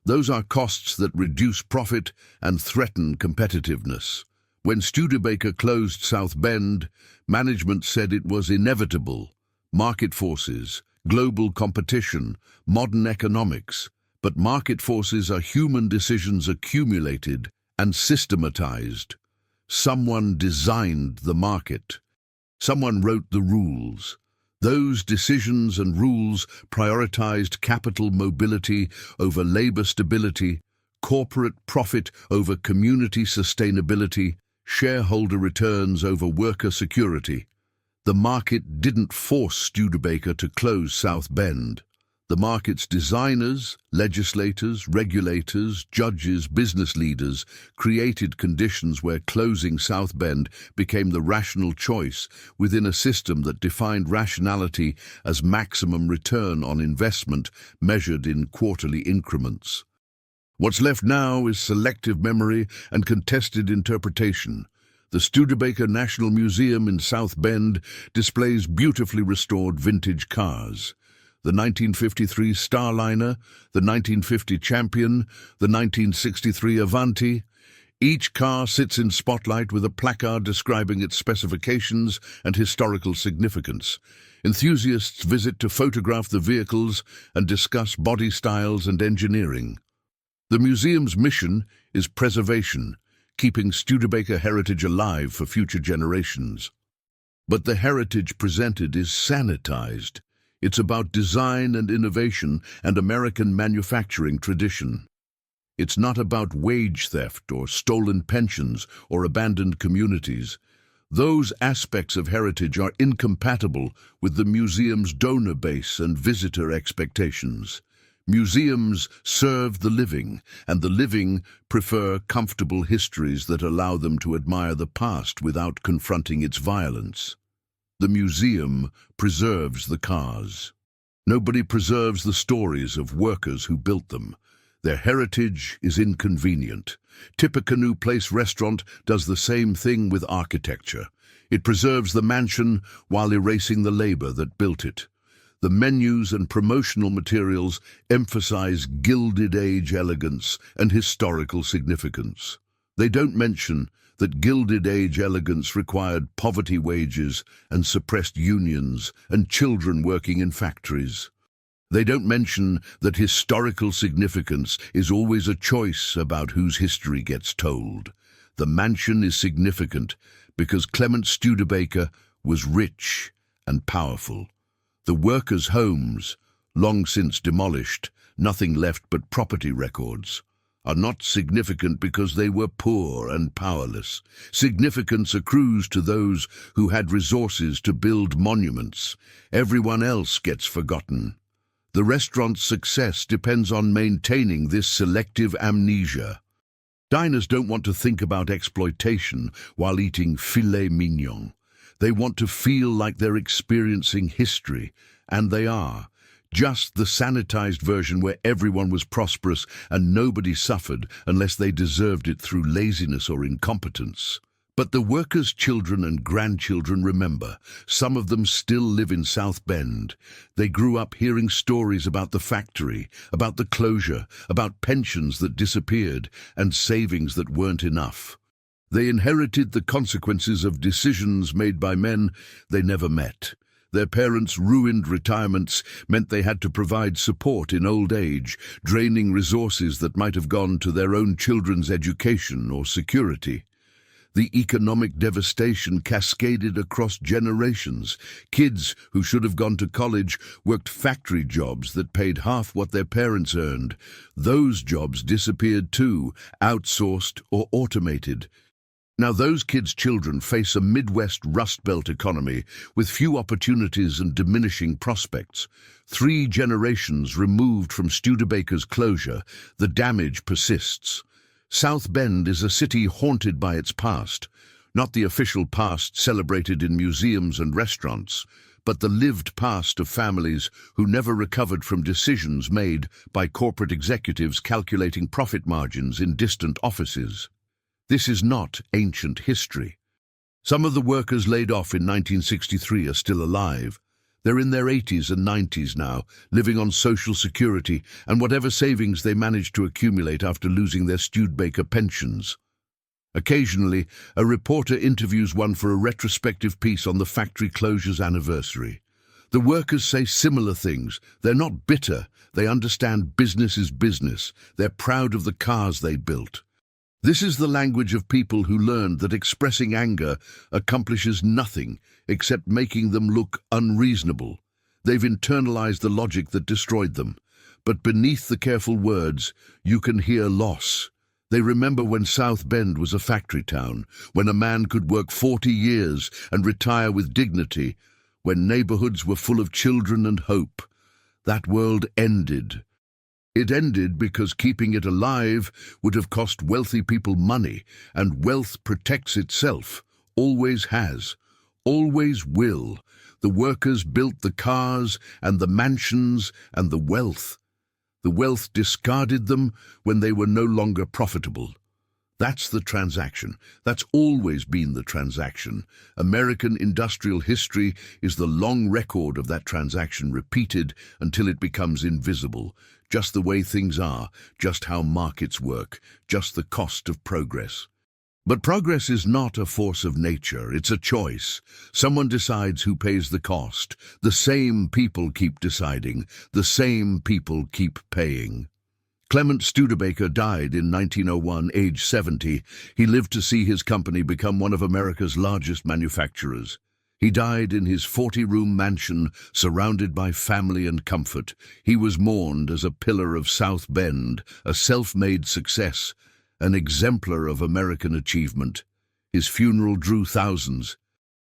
Those are costs that reduce profit and threaten competitiveness. When Studebaker closed South Bend, management said it was inevitable. Market forces, global competition, modern economics. But market forces are human decisions accumulated and systematized. Someone designed the market. Someone wrote the rules. Those decisions and rules prioritized capital mobility over labor stability, corporate profit over community sustainability, shareholder returns over worker security. The market didn't force Studebaker to close South Bend. The market's designers, legislators, regulators, judges, business leaders created conditions where closing South Bend became the rational choice within a system that defined rationality as maximum return on investment measured in quarterly increments. What's left now is selective memory and contested interpretation. The Studebaker National Museum in South Bend displays beautifully restored vintage cars. The 1953 Starliner, the 1950 Champion, the 1963 Avanti. Each car sits in spotlight with a placard describing its specifications and historical significance. Enthusiasts visit to photograph the vehicles and discuss body styles and engineering. The museum's mission is preservation, keeping Studebaker heritage alive for future generations. But the heritage presented is sanitized. It's about design and innovation and American manufacturing tradition. It's not about wage theft or stolen pensions or abandoned communities. Those aspects of heritage are incompatible with the museum's donor base and visitor expectations. Museums serve the living, and the living prefer comfortable histories that allow them to admire the past without confronting its violence. The museum preserves the cars. Nobody preserves the stories of workers who built them. Their heritage is inconvenient. Tippecanoe Place restaurant does the same thing with architecture. It preserves the mansion while erasing the labor that built it. The menus and promotional materials emphasize Gilded Age elegance and historical significance. They don't mention that Gilded Age elegance required poverty wages and suppressed unions and children working in factories. They don't mention that historical significance is always a choice about whose history gets told. The mansion is significant because Clement Studebaker was rich and powerful. The workers' homes, long since demolished, nothing left but property records, are not significant because they were poor and powerless. Significance accrues to those who had resources to build monuments. Everyone else gets forgotten. The restaurant's success depends on maintaining this selective amnesia. Diners don't want to think about exploitation while eating filet mignon. They want to feel like they're experiencing history, and they are. Just the sanitized version where everyone was prosperous and nobody suffered unless they deserved it through laziness or incompetence. But the workers' children and grandchildren remember. Some of them still live in South Bend. They grew up hearing stories about the factory, about the closure, about pensions that disappeared, and savings that weren't enough. They inherited the consequences of decisions made by men they never met. Their parents' ruined retirements meant they had to provide support in old age, draining resources that might have gone to their own children's education or security. The economic devastation cascaded across generations. Kids who should have gone to college worked factory jobs that paid half what their parents earned. Those jobs disappeared too, outsourced or automated. Now those kids' children face a Midwest Rust Belt economy with few opportunities and diminishing prospects. 3 generations removed from Studebaker's closure, the damage persists. South Bend is a city haunted by its past, not the official past celebrated in museums and restaurants, but the lived past of families who never recovered from decisions made by corporate executives calculating profit margins in distant offices. This is not ancient history. Some of the workers laid off in 1963 are still alive. They're in their 80s and 90s now, living on Social Security and whatever savings they managed to accumulate after losing their Studebaker pensions. Occasionally, a reporter interviews one for a retrospective piece on the factory closure's anniversary. The workers say similar things. They're not bitter. They understand business is business. They're proud of the cars they built. This is the language of people who learned that expressing anger accomplishes nothing except making them look unreasonable. They've internalized the logic that destroyed them. But beneath the careful words, you can hear loss. They remember when South Bend was a factory town, when a man could work 40 years and retire with dignity, when neighborhoods were full of children and hope. That world ended. It ended because keeping it alive would have cost wealthy people money, and wealth protects itself, always has, always will. The workers built the cars and the mansions and the wealth. The wealth discarded them when they were no longer profitable. That's the transaction. That's always been the transaction. American industrial history is the long record of that transaction repeated until it becomes invisible. Just the way things are, just how markets work, just the cost of progress. But progress is not a force of nature, it's a choice. Someone decides who pays the cost. The same people keep deciding. The same people keep paying. Clement Studebaker died in 1901, age 70. He lived to see his company become one of America's largest manufacturers. He died in his 40-room mansion, surrounded by family and comfort. He was mourned as a pillar of South Bend, a self-made success, an exemplar of American achievement. His funeral drew thousands.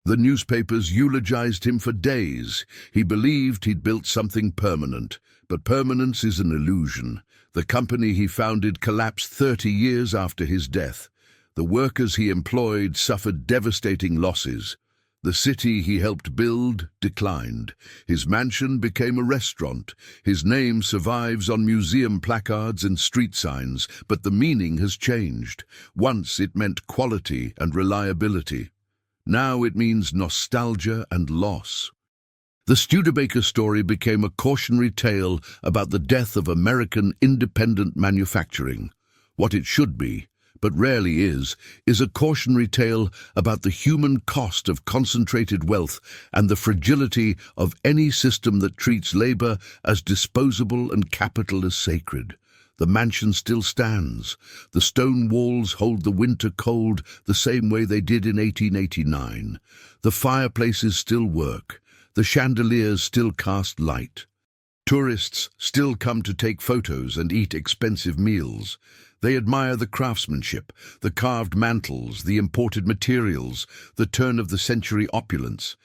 The newspapers eulogized him for days. He believed he'd built something permanent, but permanence is an illusion. The company he founded collapsed 30 years after his death. The workers he employed suffered devastating losses. The city he helped build declined. His mansion became a restaurant. His name survives on museum placards and street signs, but the meaning has changed. Once it meant quality and reliability. Now it means nostalgia and loss. The Studebaker story became a cautionary tale about the death of American independent manufacturing. What it should be, but rarely is a cautionary tale about the human cost of concentrated wealth and the fragility of any system that treats labor as disposable and capital as sacred. The mansion still stands. The stone walls hold the winter cold the same way they did in 1889. The fireplaces still work. The chandeliers still cast light. Tourists still come to take photos and eat expensive meals. They admire the craftsmanship, the carved mantels, the imported materials, the turn-of-the-century opulence.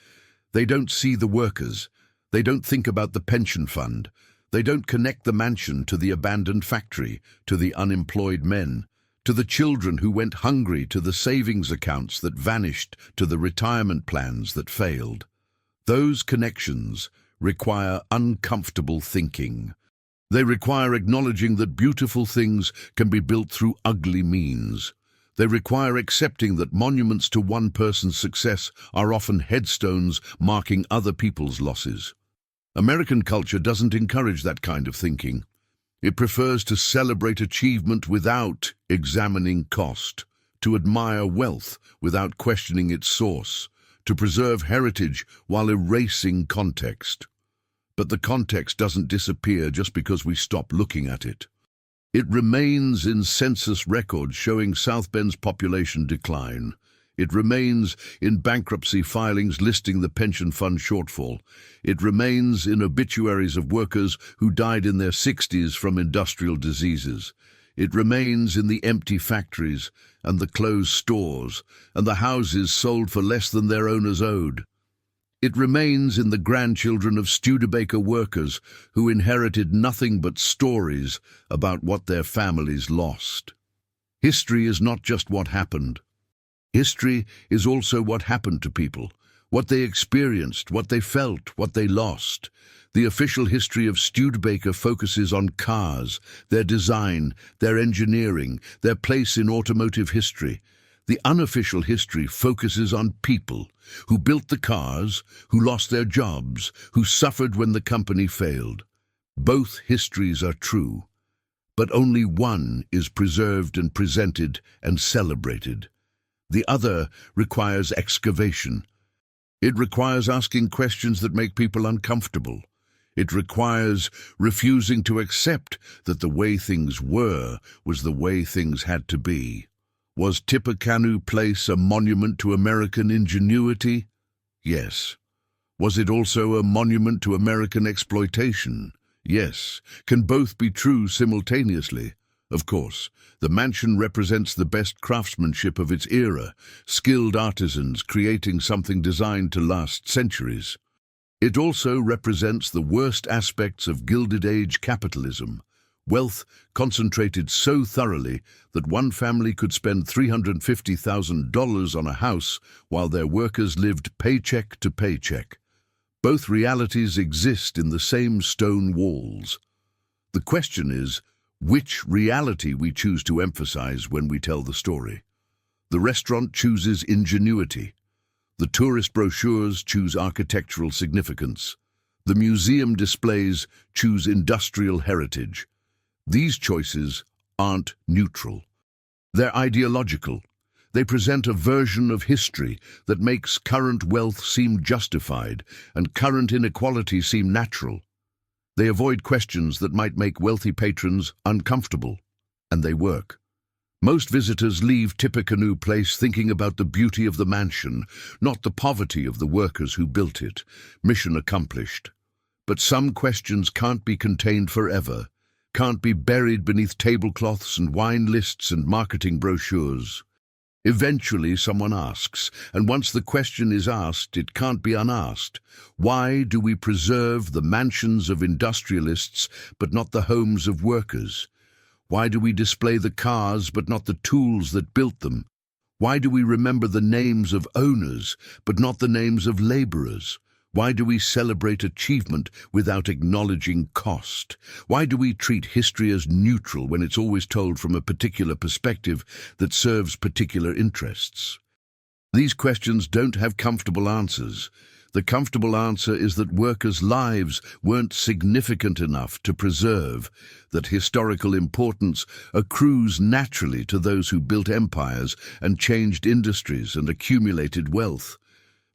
They don't see the workers. They don't think about the pension fund. They don't connect the mansion to the abandoned factory, to the unemployed men, to the children who went hungry, to the savings accounts that vanished, to the retirement plans that failed. Those connections require uncomfortable thinking. They require acknowledging that beautiful things can be built through ugly means. They require accepting that monuments to one person's success are often headstones marking other people's losses. American culture doesn't encourage that kind of thinking. It prefers to celebrate achievement without examining cost, to admire wealth without questioning its source, to preserve heritage while erasing context. But the context doesn't disappear just because we stop looking at it. It remains in census records showing South Bend's population decline. It remains in bankruptcy filings listing the pension fund shortfall. It remains in obituaries of workers who died in their 60s from industrial diseases. It remains in the empty factories and the closed stores and the houses sold for less than their owners owed. It remains in the grandchildren of Studebaker workers who inherited nothing but stories about what their families lost. History is not just what happened. History is also what happened to people, what they experienced, what they felt, what they lost. The official history of Studebaker focuses on cars, their design, their engineering, their place in automotive history. The unofficial history focuses on people who built the cars, who lost their jobs, who suffered when the company failed. Both histories are true, but only one is preserved and presented and celebrated. The other requires excavation. It requires asking questions that make people uncomfortable. It requires refusing to accept that the way things were was the way things had to be. Was Tippecanoe Place a monument to American ingenuity? Yes. Was it also a monument to American exploitation? Yes. Can both be true simultaneously? Of course. The mansion represents the best craftsmanship of its era, skilled artisans creating something designed to last centuries. It also represents the worst aspects of Gilded Age capitalism, wealth concentrated so thoroughly that one family could spend $350,000 on a house while their workers lived paycheck to paycheck. Both realities exist in the same stone walls. The question is, which reality we choose to emphasize when we tell the story. The restaurant chooses ingenuity. The tourist brochures choose architectural significance. The museum displays choose industrial heritage. These choices aren't neutral. They're ideological. They present a version of history that makes current wealth seem justified and current inequality seem natural. They avoid questions that might make wealthy patrons uncomfortable, and they work. Most visitors leave Tippecanoe Place thinking about the beauty of the mansion, not the poverty of the workers who built it. Mission accomplished. But some questions can't be contained forever, can't be buried beneath tablecloths and wine lists and marketing brochures. Eventually someone asks, and once the question is asked, it can't be unasked. Why do we preserve the mansions of industrialists but not the homes of workers? Why do we display the cars but not the tools that built them? Why do we remember the names of owners but not the names of laborers? Why do we celebrate achievement without acknowledging cost? Why do we treat history as neutral when it's always told from a particular perspective that serves particular interests? These questions don't have comfortable answers. The comfortable answer is that workers' lives weren't significant enough to preserve, that historical importance accrues naturally to those who built empires and changed industries and accumulated wealth.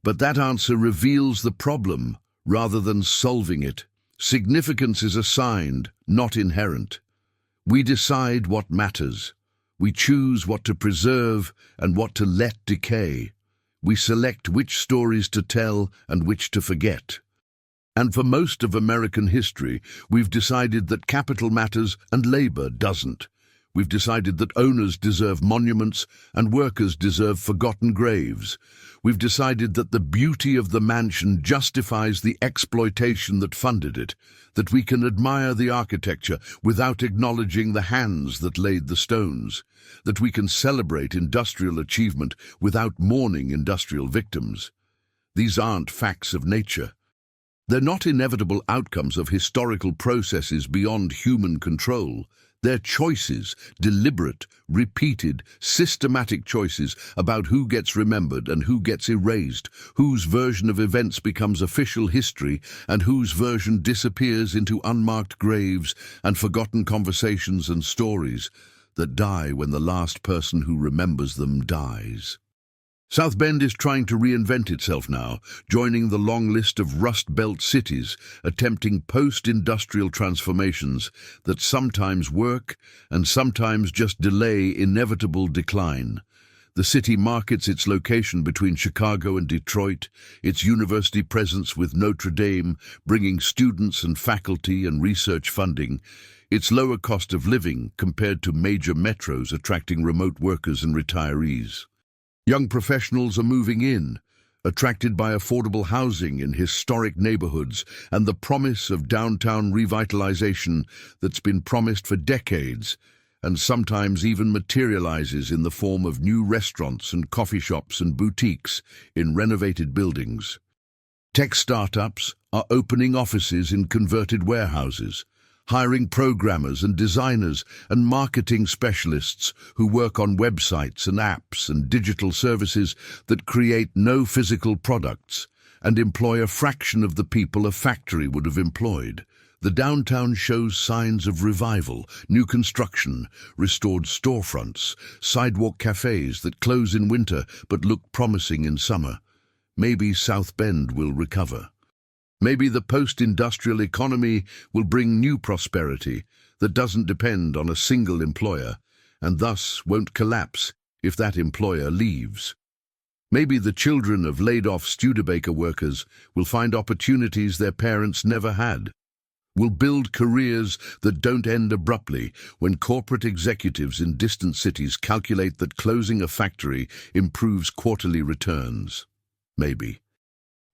But that answer reveals the problem rather than solving it. Significance is assigned, not inherent. We decide what matters. We choose what to preserve and what to let decay. We select which stories to tell and which to forget. And for most of American history, we've decided that capital matters and labor doesn't. We've decided that owners deserve monuments and workers deserve forgotten graves. We've decided that the beauty of the mansion justifies the exploitation that funded it, that we can admire the architecture without acknowledging the hands that laid the stones, that we can celebrate industrial achievement without mourning industrial victims. These aren't facts of nature. They're not inevitable outcomes of historical processes beyond human control. They're choices, deliberate, repeated, systematic choices about who gets remembered and who gets erased, whose version of events becomes official history and whose version disappears into unmarked graves and forgotten conversations and stories that die when the last person who remembers them dies. South Bend is trying to reinvent itself now, joining the long list of Rust Belt cities, attempting post-industrial transformations that sometimes work and sometimes just delay inevitable decline. The city markets its location between Chicago and Detroit, its university presence with Notre Dame, bringing students and faculty and research funding, its lower cost of living compared to major metros attracting remote workers and retirees. Young professionals are moving in, attracted by affordable housing in historic neighborhoods and the promise of downtown revitalization that's been promised for decades and sometimes even materializes in the form of new restaurants and coffee shops and boutiques in renovated buildings. Tech startups are opening offices in converted warehouses, hiring programmers and designers and marketing specialists who work on websites and apps and digital services that create no physical products and employ a fraction of the people a factory would have employed. The downtown shows signs of revival, new construction, restored storefronts, sidewalk cafes that close in winter but look promising in summer. Maybe South Bend will recover. Maybe the post-industrial economy will bring new prosperity that doesn't depend on a single employer and thus won't collapse if that employer leaves. Maybe the children of laid-off Studebaker workers will find opportunities their parents never had. Will build careers that don't end abruptly when corporate executives in distant cities calculate that closing a factory improves quarterly returns. Maybe.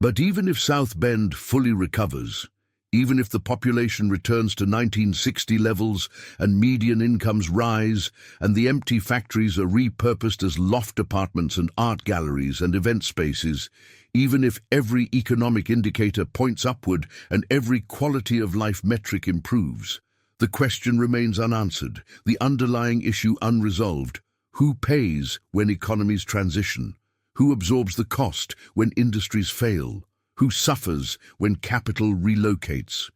But even if South Bend fully recovers, even if the population returns to 1960 levels and median incomes rise and the empty factories are repurposed as loft apartments and art galleries and event spaces, even if every economic indicator points upward and every quality of life metric improves, the question remains unanswered, the underlying issue unresolved. Who pays when economies transition? Who absorbs the cost when industries fail? Who suffers when capital relocates?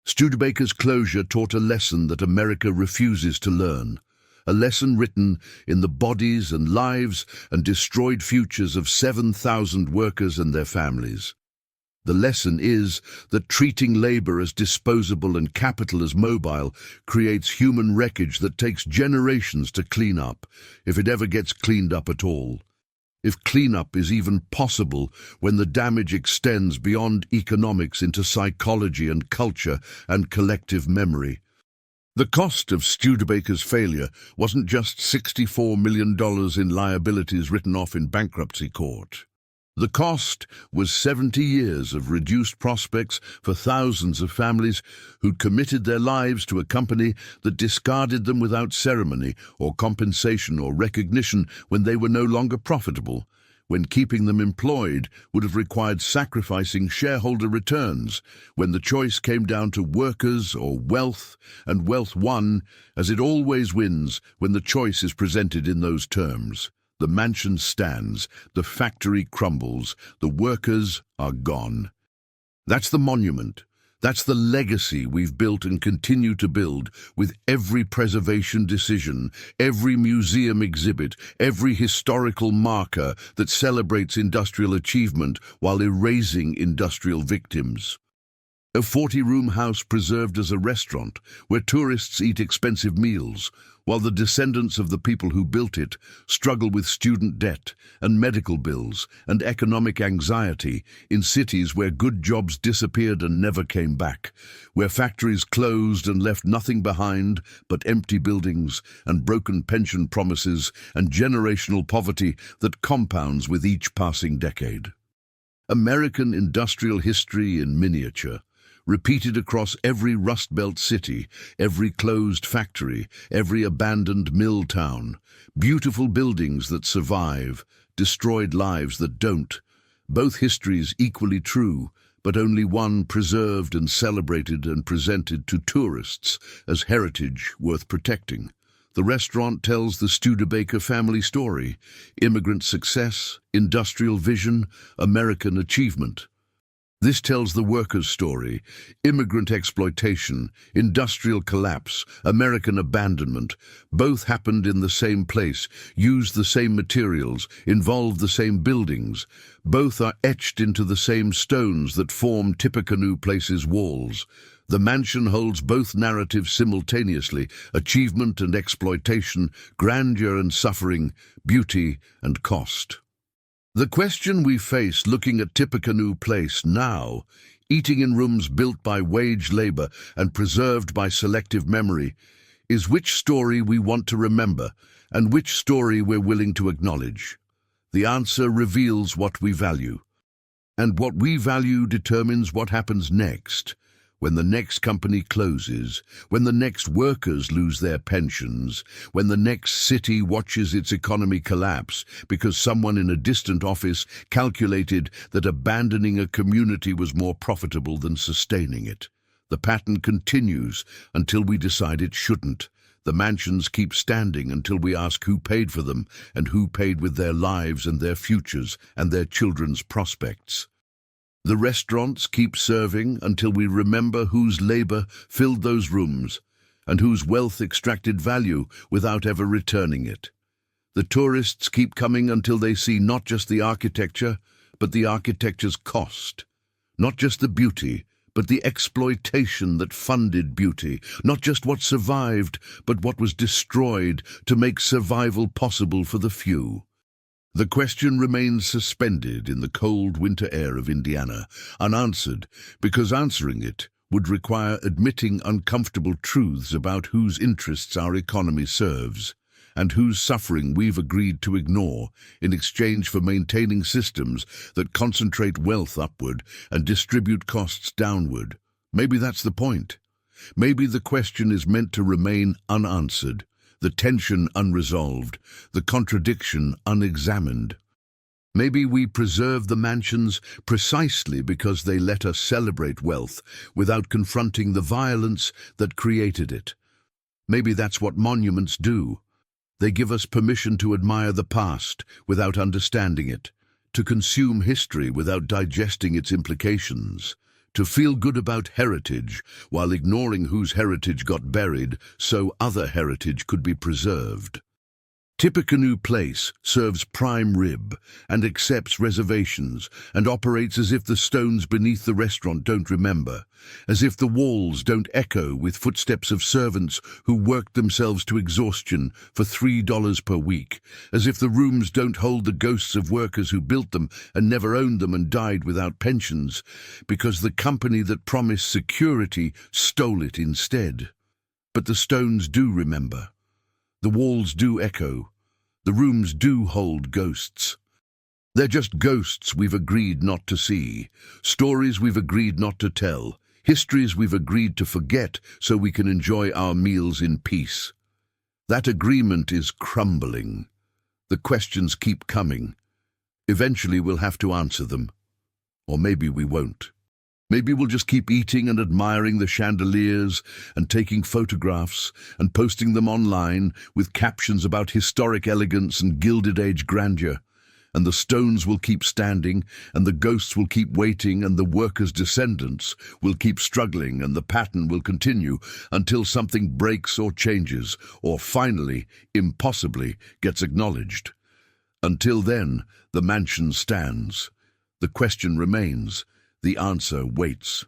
Studebaker's closure taught a lesson that America refuses to learn, a lesson written in the bodies and lives and destroyed futures of 7,000 workers and their families. The lesson is that treating labor as disposable and capital as mobile creates human wreckage that takes generations to clean up, if it ever gets cleaned up at all. If cleanup is even possible when the damage extends beyond economics into psychology and culture and collective memory. The cost of Studebaker's failure wasn't just $64 million in liabilities written off in bankruptcy court. The cost was 70 years of reduced prospects for thousands of families who'd committed their lives to a company that discarded them without ceremony or compensation or recognition when they were no longer profitable, when keeping them employed would have required sacrificing shareholder returns, when the choice came down to workers or wealth, and wealth won, as it always wins when the choice is presented in those terms. The mansion stands, the factory crumbles, the workers are gone. That's the monument. That's the legacy we've built and continue to build with every preservation decision, every museum exhibit, every historical marker that celebrates industrial achievement while erasing industrial victims. A 40-room house preserved as a restaurant where tourists eat expensive meals, while the descendants of the people who built it struggle with student debt and medical bills and economic anxiety in cities where good jobs disappeared and never came back, where factories closed and left nothing behind but empty buildings and broken pension promises and generational poverty that compounds with each passing decade. American industrial history in miniature, repeated across every Rust Belt city, every closed factory, every abandoned mill town. Beautiful buildings that survive, destroyed lives that don't. Both histories equally true, but only one preserved and celebrated and presented to tourists as heritage worth protecting. The restaurant tells the Studebaker family story: immigrant success, industrial vision, American achievement. This tells the workers' story: immigrant exploitation, industrial collapse, American abandonment. Both happened in the same place, used the same materials, involved the same buildings. Both are etched into the same stones that form Tippecanoe Place's walls. The mansion holds both narratives simultaneously: achievement and exploitation, grandeur and suffering, beauty and cost. The question we face looking at Tippecanoe Place now, eating in rooms built by wage labor and preserved by selective memory, is which story we want to remember and which story we're willing to acknowledge. The answer reveals what we value. And what we value determines what happens next. When the next company closes, when the next workers lose their pensions, when the next city watches its economy collapse because someone in a distant office calculated that abandoning a community was more profitable than sustaining it. The pattern continues until we decide it shouldn't. The mansions keep standing until we ask who paid for them and who paid with their lives and their futures and their children's prospects. The restaurants keep serving until we remember whose labor filled those rooms and whose wealth extracted value without ever returning it. The tourists keep coming until they see not just the architecture, but the architecture's cost. Not just the beauty, but the exploitation that funded beauty. Not just what survived, but what was destroyed to make survival possible for the few. The question remains suspended in the cold winter air of Indiana, unanswered, because answering it would require admitting uncomfortable truths about whose interests our economy serves, and whose suffering we've agreed to ignore in exchange for maintaining systems that concentrate wealth upward and distribute costs downward. Maybe that's the point. Maybe the question is meant to remain unanswered, the tension unresolved, the contradiction unexamined. Maybe we preserve the mansions precisely because they let us celebrate wealth without confronting the violence that created it. Maybe that's what monuments do. They give us permission to admire the past without understanding it, to consume history without digesting its implications, to feel good about heritage while ignoring whose heritage got buried so other heritage could be preserved. Tippecanoe Place serves prime rib and accepts reservations and operates as if the stones beneath the restaurant don't remember, as if the walls don't echo with footsteps of servants who worked themselves to exhaustion for $3 per week, as if the rooms don't hold the ghosts of workers who built them and never owned them and died without pensions, because the company that promised security stole it instead. But the stones do remember. The walls do echo. The rooms do hold ghosts. They're just ghosts we've agreed not to see, stories we've agreed not to tell, histories we've agreed to forget so we can enjoy our meals in peace. That agreement is crumbling. The questions keep coming. Eventually we'll have to answer them. Or maybe we won't. Maybe we'll just keep eating and admiring the chandeliers and taking photographs and posting them online with captions about historic elegance and Gilded Age grandeur. And the stones will keep standing, and the ghosts will keep waiting, and the workers' descendants will keep struggling, and the pattern will continue until something breaks or changes, or finally, impossibly, gets acknowledged. Until then, the mansion stands. The question remains. The answer waits.